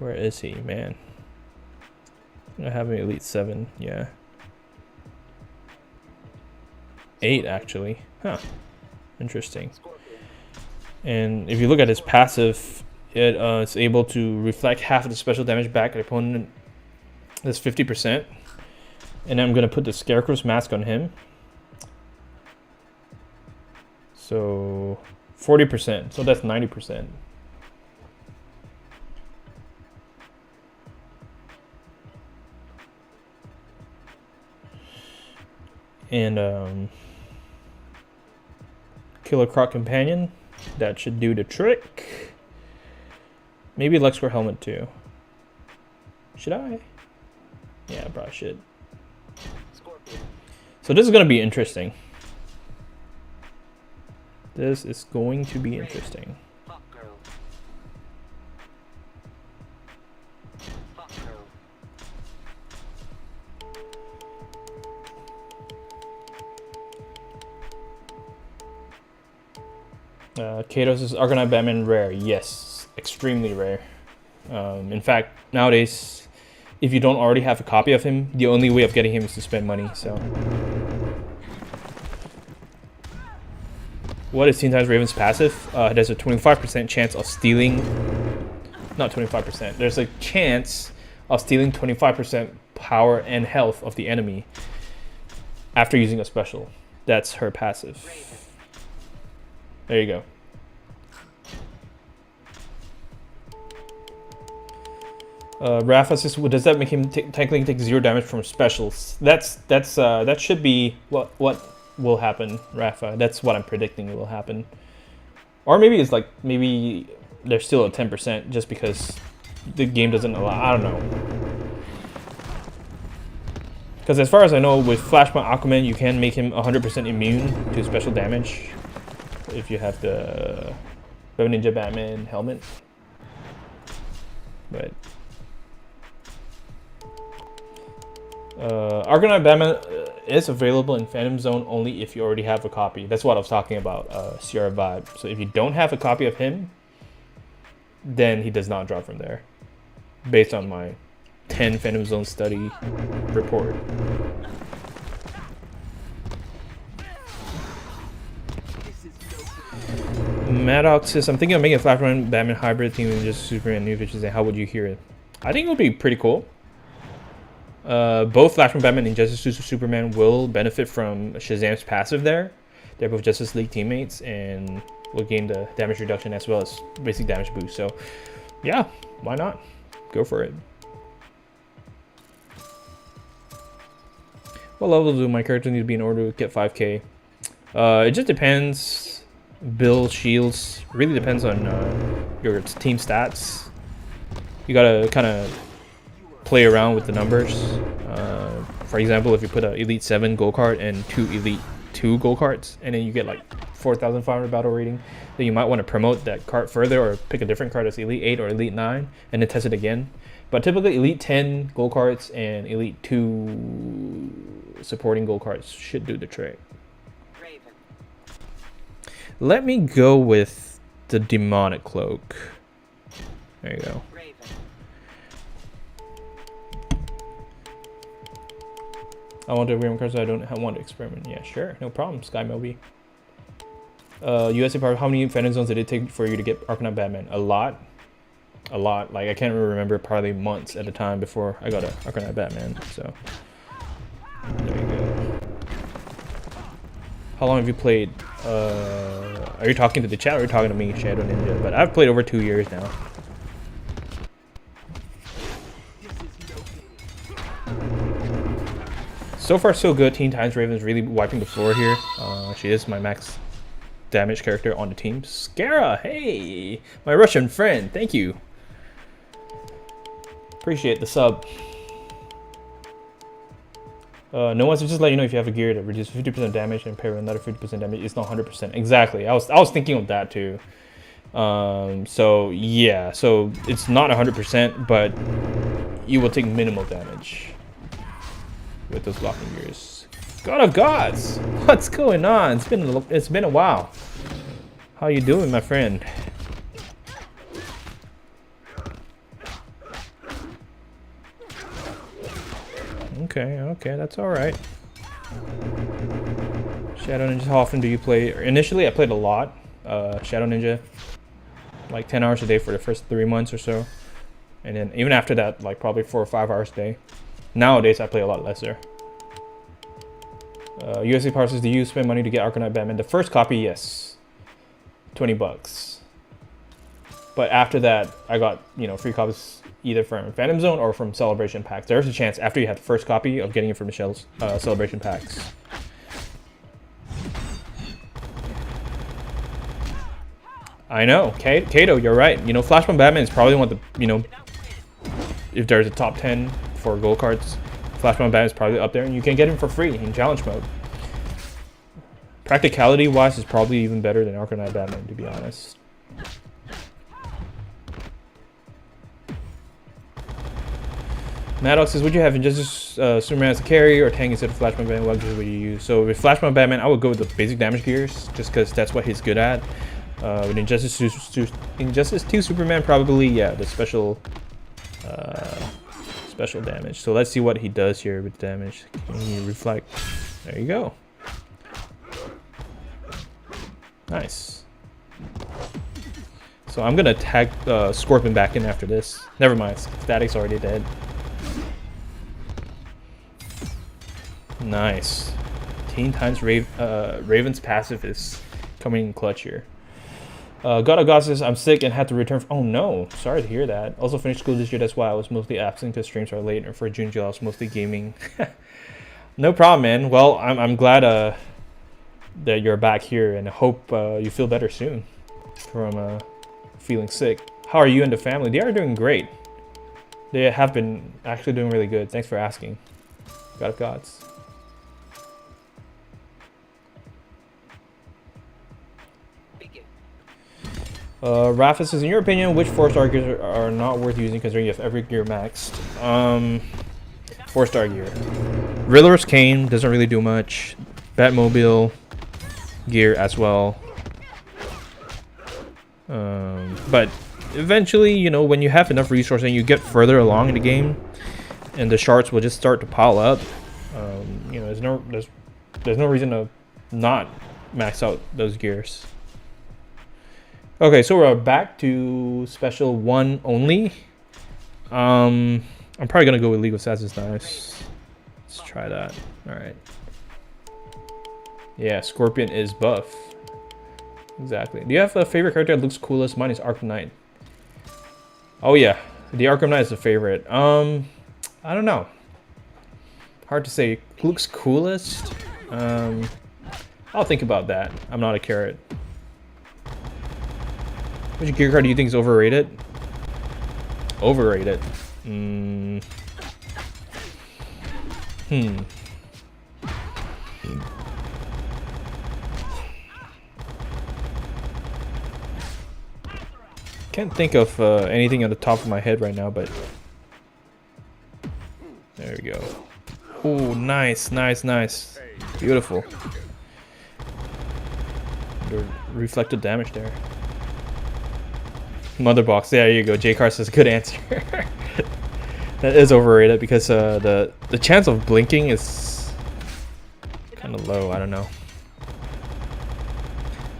Where is he, man? I have an Elite 7, yeah. 8, actually. Huh. Interesting. And if you look at his passive, it's able to reflect half of the special damage back at the opponent. That's 50%. And I'm going to put the Scarecrow's mask on him. So 40%. So that's 90%. And Killer Croc Companion, that should do the trick. Maybe LexCorp Helmet too. Should I? Yeah, I probably should. So this is going to be interesting. This is going to be interesting. Katos is Arkham Knight Batman rare. Yes, extremely rare. In fact, nowadays, if you don't already have a copy of him, the only way of getting him is to spend money. So, what is Teen Titans Raven's passive? There's a 25% chance of stealing. Not 25%. There's a chance of stealing 25% power and health of the enemy after using a special. That's her passive. There you go. Rafa says, well, does that make him technically take 0 damage from specials? That should be what will happen, Rafa. That's what I'm predicting will happen. Or maybe it's like, maybe they're still at 10% just because the game doesn't allow. I don't know. Because as far as I know, with Flashpoint Aquaman, you can make him 100% immune to special damage if you have the Web Ninja Batman helmet. But Arkham Knight Batman is available in Phantom Zone only if you already have a copy. That's what I was talking about, Sierra Vibe. So if you don't have a copy of him, then he does not drop from there, based on my 10 Phantom Zone study report. Maddox says, I'm thinking of making a Flashpoint Batman hybrid team and just Superman new features. And how would you hear it? I think it would be pretty cool. Both Flashpoint Batman and Justice League Superman will benefit from Shazam's passive there. They're both Justice League teammates and will gain the damage reduction as well as basic damage boost. So, yeah, why not? Go for it. What level do my character need to be in order to get 5k? It just depends. Build shields really depends on your team stats. You gotta kind of play around with the numbers. For example, if you put an Elite 7 gold card and 2 Elite 2 gold cards, and then you get like 4,500 battle rating, then you might want to promote that card further or pick a different card that's Elite 8 or Elite 9 and then test it again. But typically Elite 10 gold cards and Elite 2 supporting gold cards should do the trick. Raven. Let me go with the Demonic Cloak. There you go. Raven. I want to ream cards, so I don't want to experiment. Yeah, sure, no problem, Sky Moby. USA Power, how many Phantom Zones did it take for you to get Arkham Knight Batman? A lot. A lot. Like, I can't remember, probably months at a time before I got a Arkham Knight Batman, so. There you go. How long have you played? Are you talking to the chat or are you talking to me, Shadow Ninja? But I've played over 2 years now. So far, so good. Teen Titans Raven's really wiping the floor here. She is my max damage character on the team. Skara, hey! My Russian friend, thank you. Appreciate the sub. No one's just let you know if you have a gear that reduces 50% damage and pair with another 50% damage. It's not 100%. Exactly. I was thinking of that too. So yeah. So it's not 100%, but you will take minimal damage with those blocking gears. God of Gods, what's going on? It's been a while. How you doing, my friend? Okay, that's all right. Shadow Ninja, how often do you play? Initially, I played a lot. Shadow Ninja, like 10 hours a day for the first 3 months or so, and then even after that, like probably 4 or 5 hours a day. Nowadays, I play a lot lesser. USA Power says, do you spend money to get Arkham Knight Batman? The first copy, yes, $20. But after that, I got, you know, free copies either from Phantom Zone or from Celebration Packs. There's a chance after you have the first copy of getting it from Michelle's Celebration Packs. I know, Kato, you're right. You know, Flashpoint Batman is probably one of the, you know, if there's a top 10 for gold cards, Flashpoint Batman is probably up there, and you can get him for free in challenge mode. Practicality wise, is probably even better than Arkham Knight Batman, to be honest. Maddox says, would you have Injustice Superman as a carry or tank instead of Flashpoint Batman? What gears would you use? So with Flashpoint Batman, I would go with the basic damage gears, just because that's what he's good at. With Injustice 2 Superman, probably, yeah, the special damage. So let's see what he does here with damage. Can you reflect? There you go. Nice. So I'm gonna tag Scorpion back in after this. Never mind, Static's already dead. Nice. Teen Titans Raven's passive is coming in clutch here. God of God says, I'm sick and had to return. Oh no, sorry to hear that. Also finished school this year, that's why I was mostly absent because streams are late. And for June, July, I was mostly gaming. No problem, man. Well, I'm glad that you're back here, and I hope you feel better soon from feeling sick. How are you and the family? They are doing great. They have been actually doing really good. Thanks for asking. God of Gods. Begin. Rafa says, in your opinion, which 4-star gears are not worth using considering you have every gear maxed? 4-star gear. Riddler's Cane doesn't really do much. Batmobile gear as well. But eventually, you know, when you have enough resources and you get further along in the game, and the shards will just start to pile up, you know, there's no reason to not max out those gears. Okay, so we're back to special 1 only. I'm probably gonna go with League of Stats is nice. Let's try that. All right. Yeah, Scorpion is buff. Exactly. Do you have a favorite character that looks coolest? Mine is Arkham Knight. Oh yeah, the Arkham Knight is a favorite. I don't know. Hard to say. Looks coolest. I'll think about that. I'm not a carrot. Which gear card do you think is overrated? Overrated. Can't think of anything on the top of my head right now, but there we go. Oh, nice, nice, nice. Beautiful. The reflected damage there. Mother box. There you go. J-Car says good answer. That is overrated because the chance of blinking is kind of low. I don't know.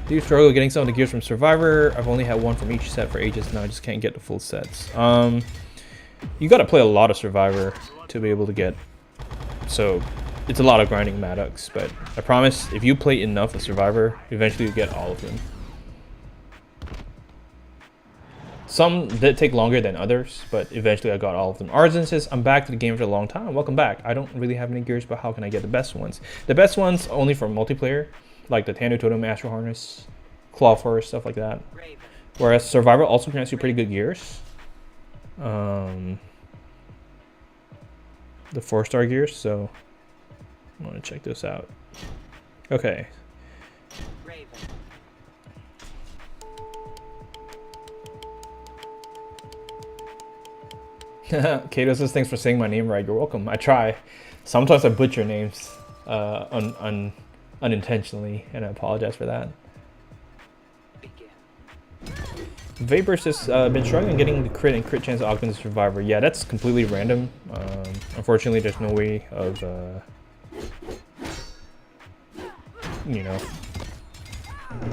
Do you struggle getting some of the gears from Survivor? I've only had one from each set for ages now. I just can't get the full sets. You got to play a lot of Survivor to be able to get. So it's a lot of grinding Maddox, but I promise if you play enough of Survivor, eventually you get all of them. Some did take longer than others, but eventually I got all of them. Arzen says, I'm back to the game for a long time. Welcome back. I don't really have any gears, but how can I get the best ones? The best ones only for multiplayer, like the Tanu Totem, Astral Harness, Claw Force, stuff like that. Whereas Survivor also grants you pretty good gears. The 4-star gears, so I want to check this out. Okay. Kato says, thanks for saying my name right. You're welcome. I try. Sometimes I butcher names unintentionally, and I apologize for that. Vapor says, been struggling getting the crit and crit chance augment Survivor. Yeah, that's completely random. Unfortunately, there's no way of, you know,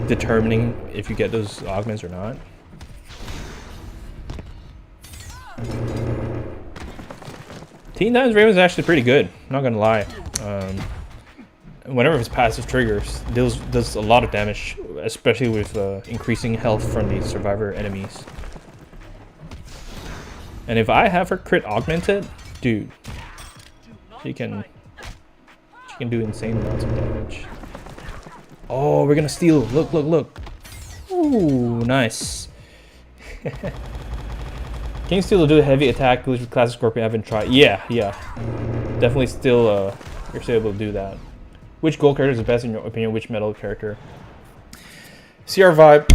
determining if you get those augments or not. Teen Titans Raven is actually pretty good, not gonna lie. Whenever his passive triggers, does a lot of damage, especially with increasing health from the Survivor enemies. And if I have her crit augmented, dude, she can do insane amounts of damage. Oh, we're gonna steal! Look, look, look! Ooh, nice. King Steel will do a heavy attack with Classic Scorpion. I haven't tried. Yeah, yeah. Definitely still, you're still able to do that. Which gold character is the best in your opinion? Which metal character? CR Vibe.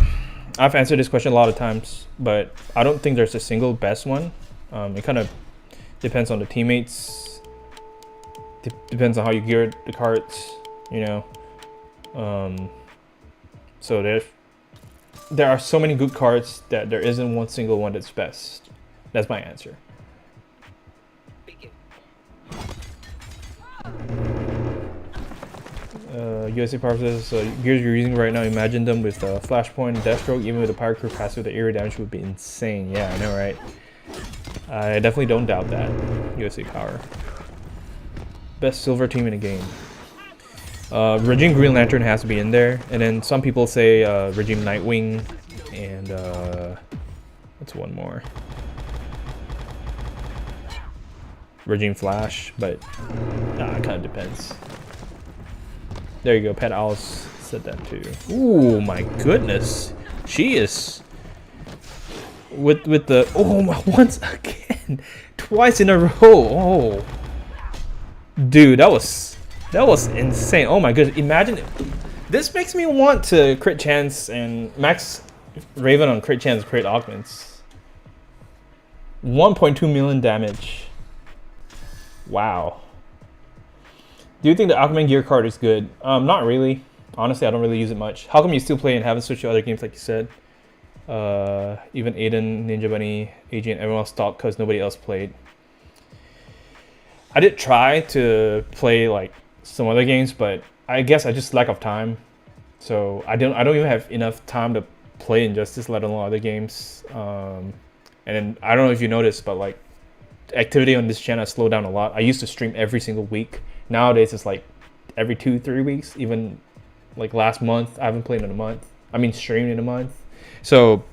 I've answered this question a lot of times, but I don't think there's a single best one. It kind of depends on the teammates. Depends on how you gear the cards, you know. So there are so many good cards that there isn't one single one that's best. That's my answer. USA Power says, gears you're using right now, imagine them with Flashpoint and Deathstroke, even with the Pirate Crew passive, the area damage would be insane. Yeah, I know, right? I definitely don't doubt that. USA Power. Best silver team in the game. Regime Green Lantern has to be in there, and then some people say Regime Nightwing, and what's one more? Regime Flash, but it kind of depends. There you go, Pat Owls said that too. Ooh, my goodness, she is with the once again, twice in a row. Oh, dude, that was insane. Oh my goodness, imagine it. This makes me want to crit chance and max Raven on crit chance crit augments. 1.2 million damage. Wow. Do you think the Aquaman gear card is good? Not really. Honestly, I don't really use it much. How come you still play and haven't switched to other games like you said? Even Aiden, Ninja Bunny, Agent, everyone else stopped because nobody else played. I did try to play like some other games, but I guess I just lack of time. So I don't even have enough time to play Injustice, let alone other games. And then I don't know if you noticed, but like activity on this channel has slowed down a lot. I used to stream every single week. Nowadays it's like every 2-3 weeks. Even like last month I haven't played in a month. I mean streamed in a month. So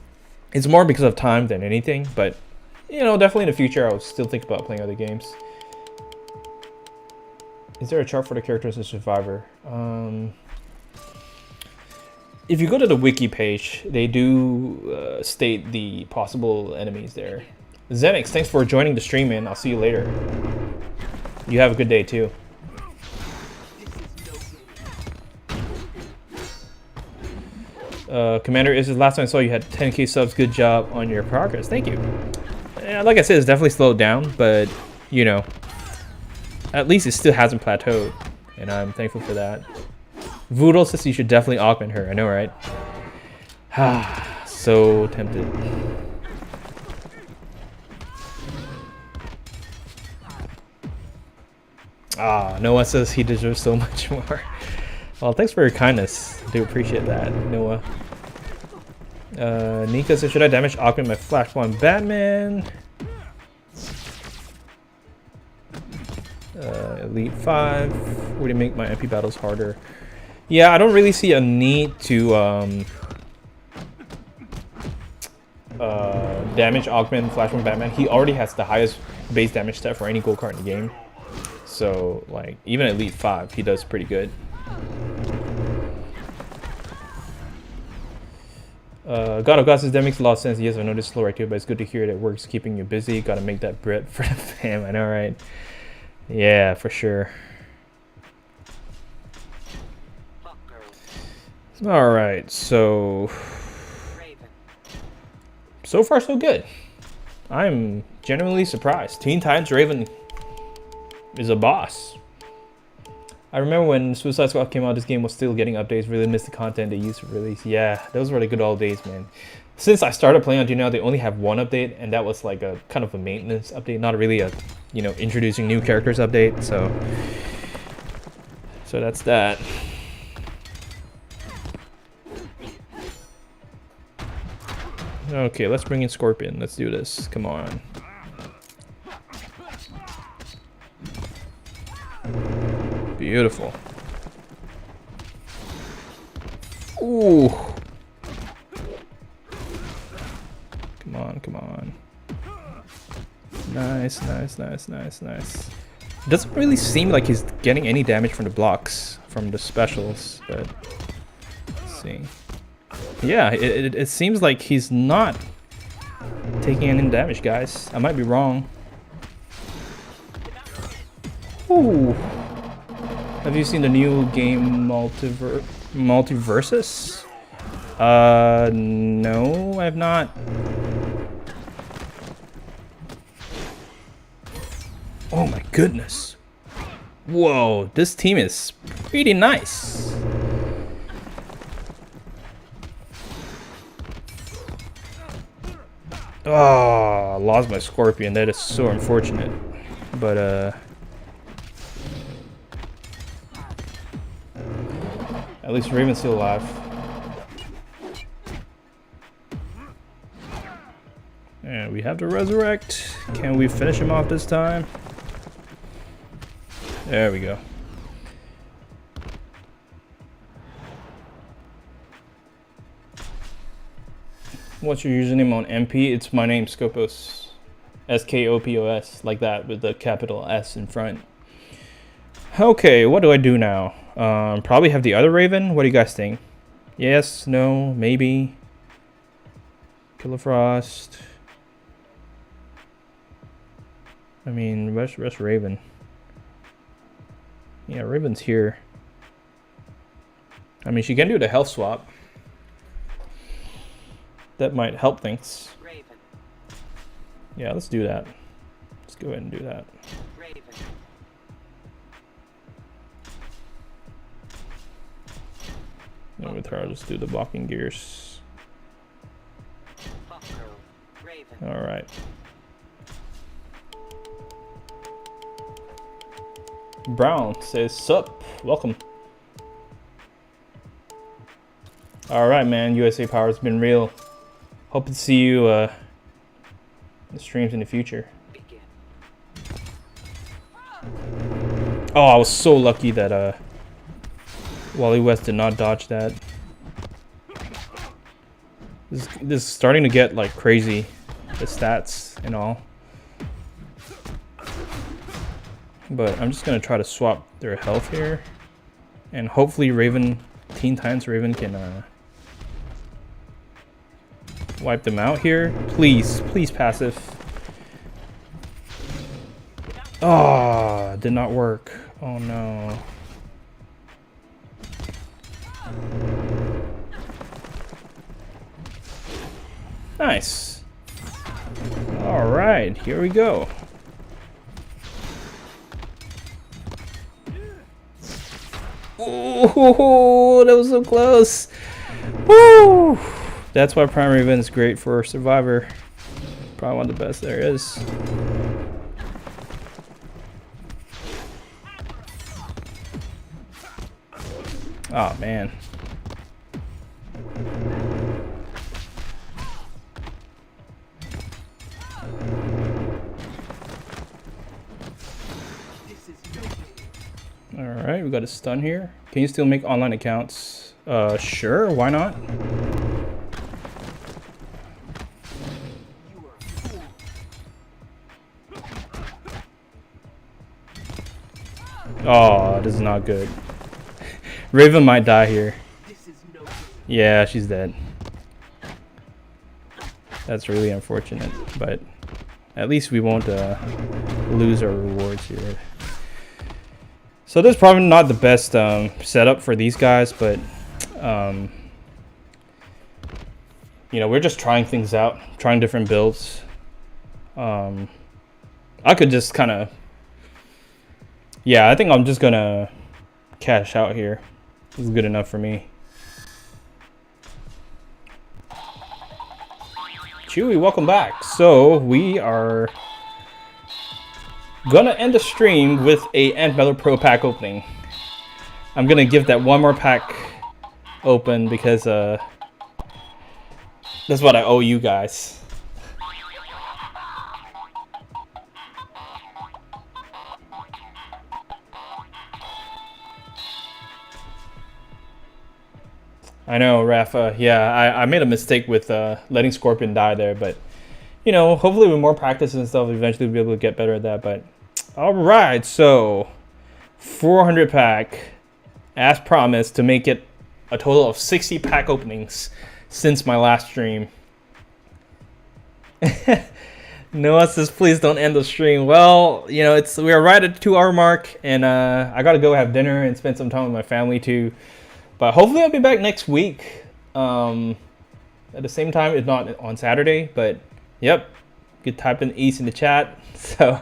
it's more because of time than anything, but you know, definitely in the future I'll still think about playing other games. Is there a chart for the characters in Survivor? If you go to the wiki page, they do state the possible enemies there. Zenix, thanks for joining the stream, man. I'll see you later. You have a good day too. Commander, is the last time I saw you had 10k subs. Good job on your progress. Thank you. Yeah, like I said, it's definitely slowed down, but you know, at least it still hasn't plateaued, and I'm thankful for that. Voodoo says you should definitely augment her. I know, right? So tempted. Noah says he deserves so much more. Well, thanks for your kindness. I do appreciate that, Noah. Nika says, should I damage augment my Flashpoint Batman? Elite 5. Would it make my MP battles harder? Yeah, I don't really see a need to damage augment Flashpoint Batman. He already has the highest base damage stat for any gold card in the game. So, like, even Elite 5, he does pretty good. God of Gods says that makes a lot of sense. Yes, I know this is slow right too, but it's good to hear that work's keeping you busy. Gotta make that bread for the fam. I know, right? Yeah, for sure. Alright, so far so good. I'm genuinely surprised. Teen Titans Raven is a boss. I remember when Suicide Squad came out, this game was still getting updates. Really missed the content they used to release. Yeah, those were the good old days, man. Since I started playing on now, they only have one update, and that was like a kind of a maintenance update, not really a, you know, introducing new characters update. So that's that. Okay, let's bring in Scorpion. Let's do this. Come on. Beautiful. Ooh. Come on, come on. Nice, nice, nice, nice, nice. Doesn't really seem like he's getting any damage from the blocks, from the specials, but let's see. Yeah, it seems like he's not taking any damage, guys. I might be wrong. Ooh. Have you seen the new game Multiversus? No, I have not. Oh my goodness. Whoa, this team is pretty nice. Oh, lost my Scorpion. That is so unfortunate. But at least Raven's still alive. And we have to resurrect. Can we finish him off this time? There we go. What's your username on MP? It's my name, Scopos. Skopos, like that, with the capital S in front. Okay, what do I do now? Probably have the other Raven. What do you guys think? Yes, no, maybe. Killer Frost. I mean, rest Raven. Yeah, Raven's here. I mean, she can do the health swap. That might help things. Raven. Yeah, let's do that. Let's go ahead and do that. Raven. And with her, I'll just do the blocking gears. Hawk Girl. Raven. All right. Brown says, sup, welcome. All right, man, USA Power has been real. Hope to see you in the streams in the future. Begin. Oh, I was so lucky that Wally West did not dodge that. This is starting to get like crazy, the stats and all. But I'm just gonna try to swap their health here, and hopefully Raven, Teen Titans Raven can wipe them out here. Please, please passive. Oh, did not work. Oh no. Nice. All right, here we go. Oh, that was so close. Woo! That's why Primary Event is great for Survivor. Probably one of the best there is. Oh man. Alright, we got a stun here. Can you still make online accounts? Sure, why not? Oh, this is not good. Raven might die here. Yeah, she's dead. That's really unfortunate, but at least we won't lose our rewards here. So this is probably not the best setup for these guys, but you know, we're just trying things out, trying different builds. I could just kind of, yeah, I think I'm just gonna cash out here. This is good enough for me. Chewy, welcome back. So we are gonna end the stream with a Ant Miller Pro pack opening. I'm gonna give that one more pack open because that's what I owe you guys. I know, Rafa. Yeah, I made a mistake with letting Scorpion die there, but you know, hopefully with more practice and stuff, eventually we'll be able to get better at that. But all right, so 400 pack, as promised, to make it a total of 60 pack openings since my last stream. Noah says, please don't end the stream. Well, you know, we're right at the 2-hour mark, and I gotta go have dinner and spend some time with my family too. But hopefully I'll be back next week at the same time, if not on Saturday. But yep, you could type in East in the chat. So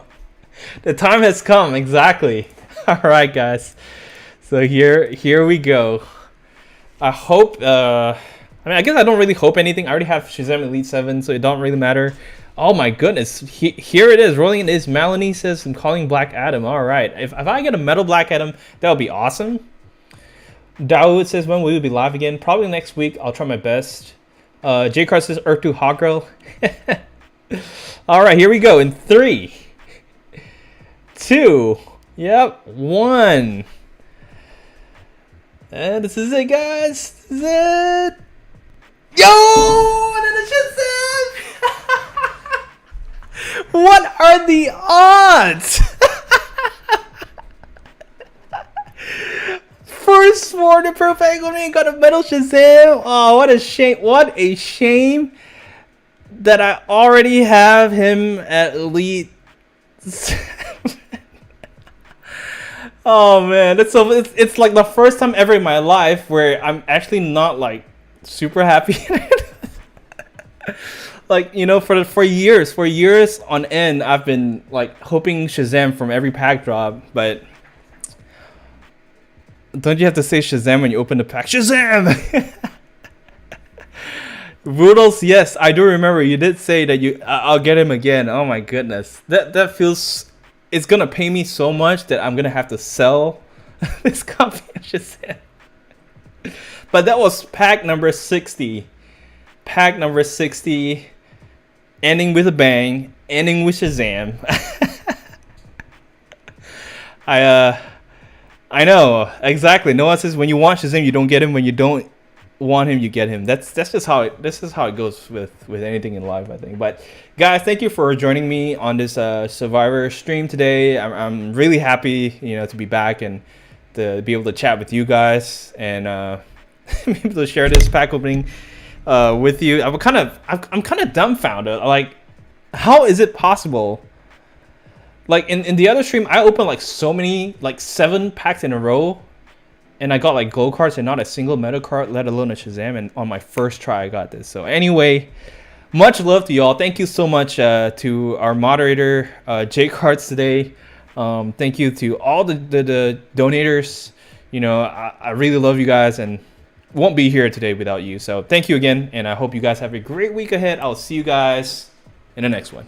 the time has come, exactly. All right, guys. So here we go. I hope, I mean, I guess I don't really hope anything. I already have Shazam Elite 7, so it don't really matter. Oh my goodness, here it is. Rolling it is. Melanie says, I'm calling Black Adam. All right, if I get a metal Black Adam, that would be awesome. Dawood says, when will we be live again? Probably next week. I'll try my best. J Car says, Urtu Hot Girl. All right, here we go. In 3, 2, yep, 1. And this is it, guys. This is it. Yo! And then it's just What are the odds? First for the perfect Aquaman got a metal Shazam. Oh, what a shame. What a shame that I already have him at Elite 7. Oh man, it's like the first time ever in my life where I'm actually not like super happy. Like, you know, for years on end, I've been like hoping Shazam from every pack drop, but don't you have to say Shazam when you open the pack? Shazam! Rudolph's, yes, I do remember you did say that I'll get him again. Oh my goodness, that feels, it's gonna pay me so much that I'm gonna have to sell this copy of Shazam. But that was pack number 60. Pack number 60, ending with a bang, ending with Shazam. I know exactly. No one says when you want Shazam, you don't get him. When you don't want him, you get him. This is how it goes with anything in life, I think. But guys, thank you for joining me on this Survivor stream today. I'm really happy, you know, to be back and to be able to chat with you guys and be able to share this pack opening with you. I'm kind of dumbfounded. Like, how is it possible? Like in the other stream, I opened like so many, like 7 packs in a row, and I got like gold cards and not a single meta card, let alone a Shazam. And on my first try, I got this. So anyway, much love to y'all. Thank you so much to our moderator, Jake Cards today. Thank you to all the donators. You know, I really love you guys and won't be here today without you. So thank you again, and I hope you guys have a great week ahead. I'll see you guys in the next one.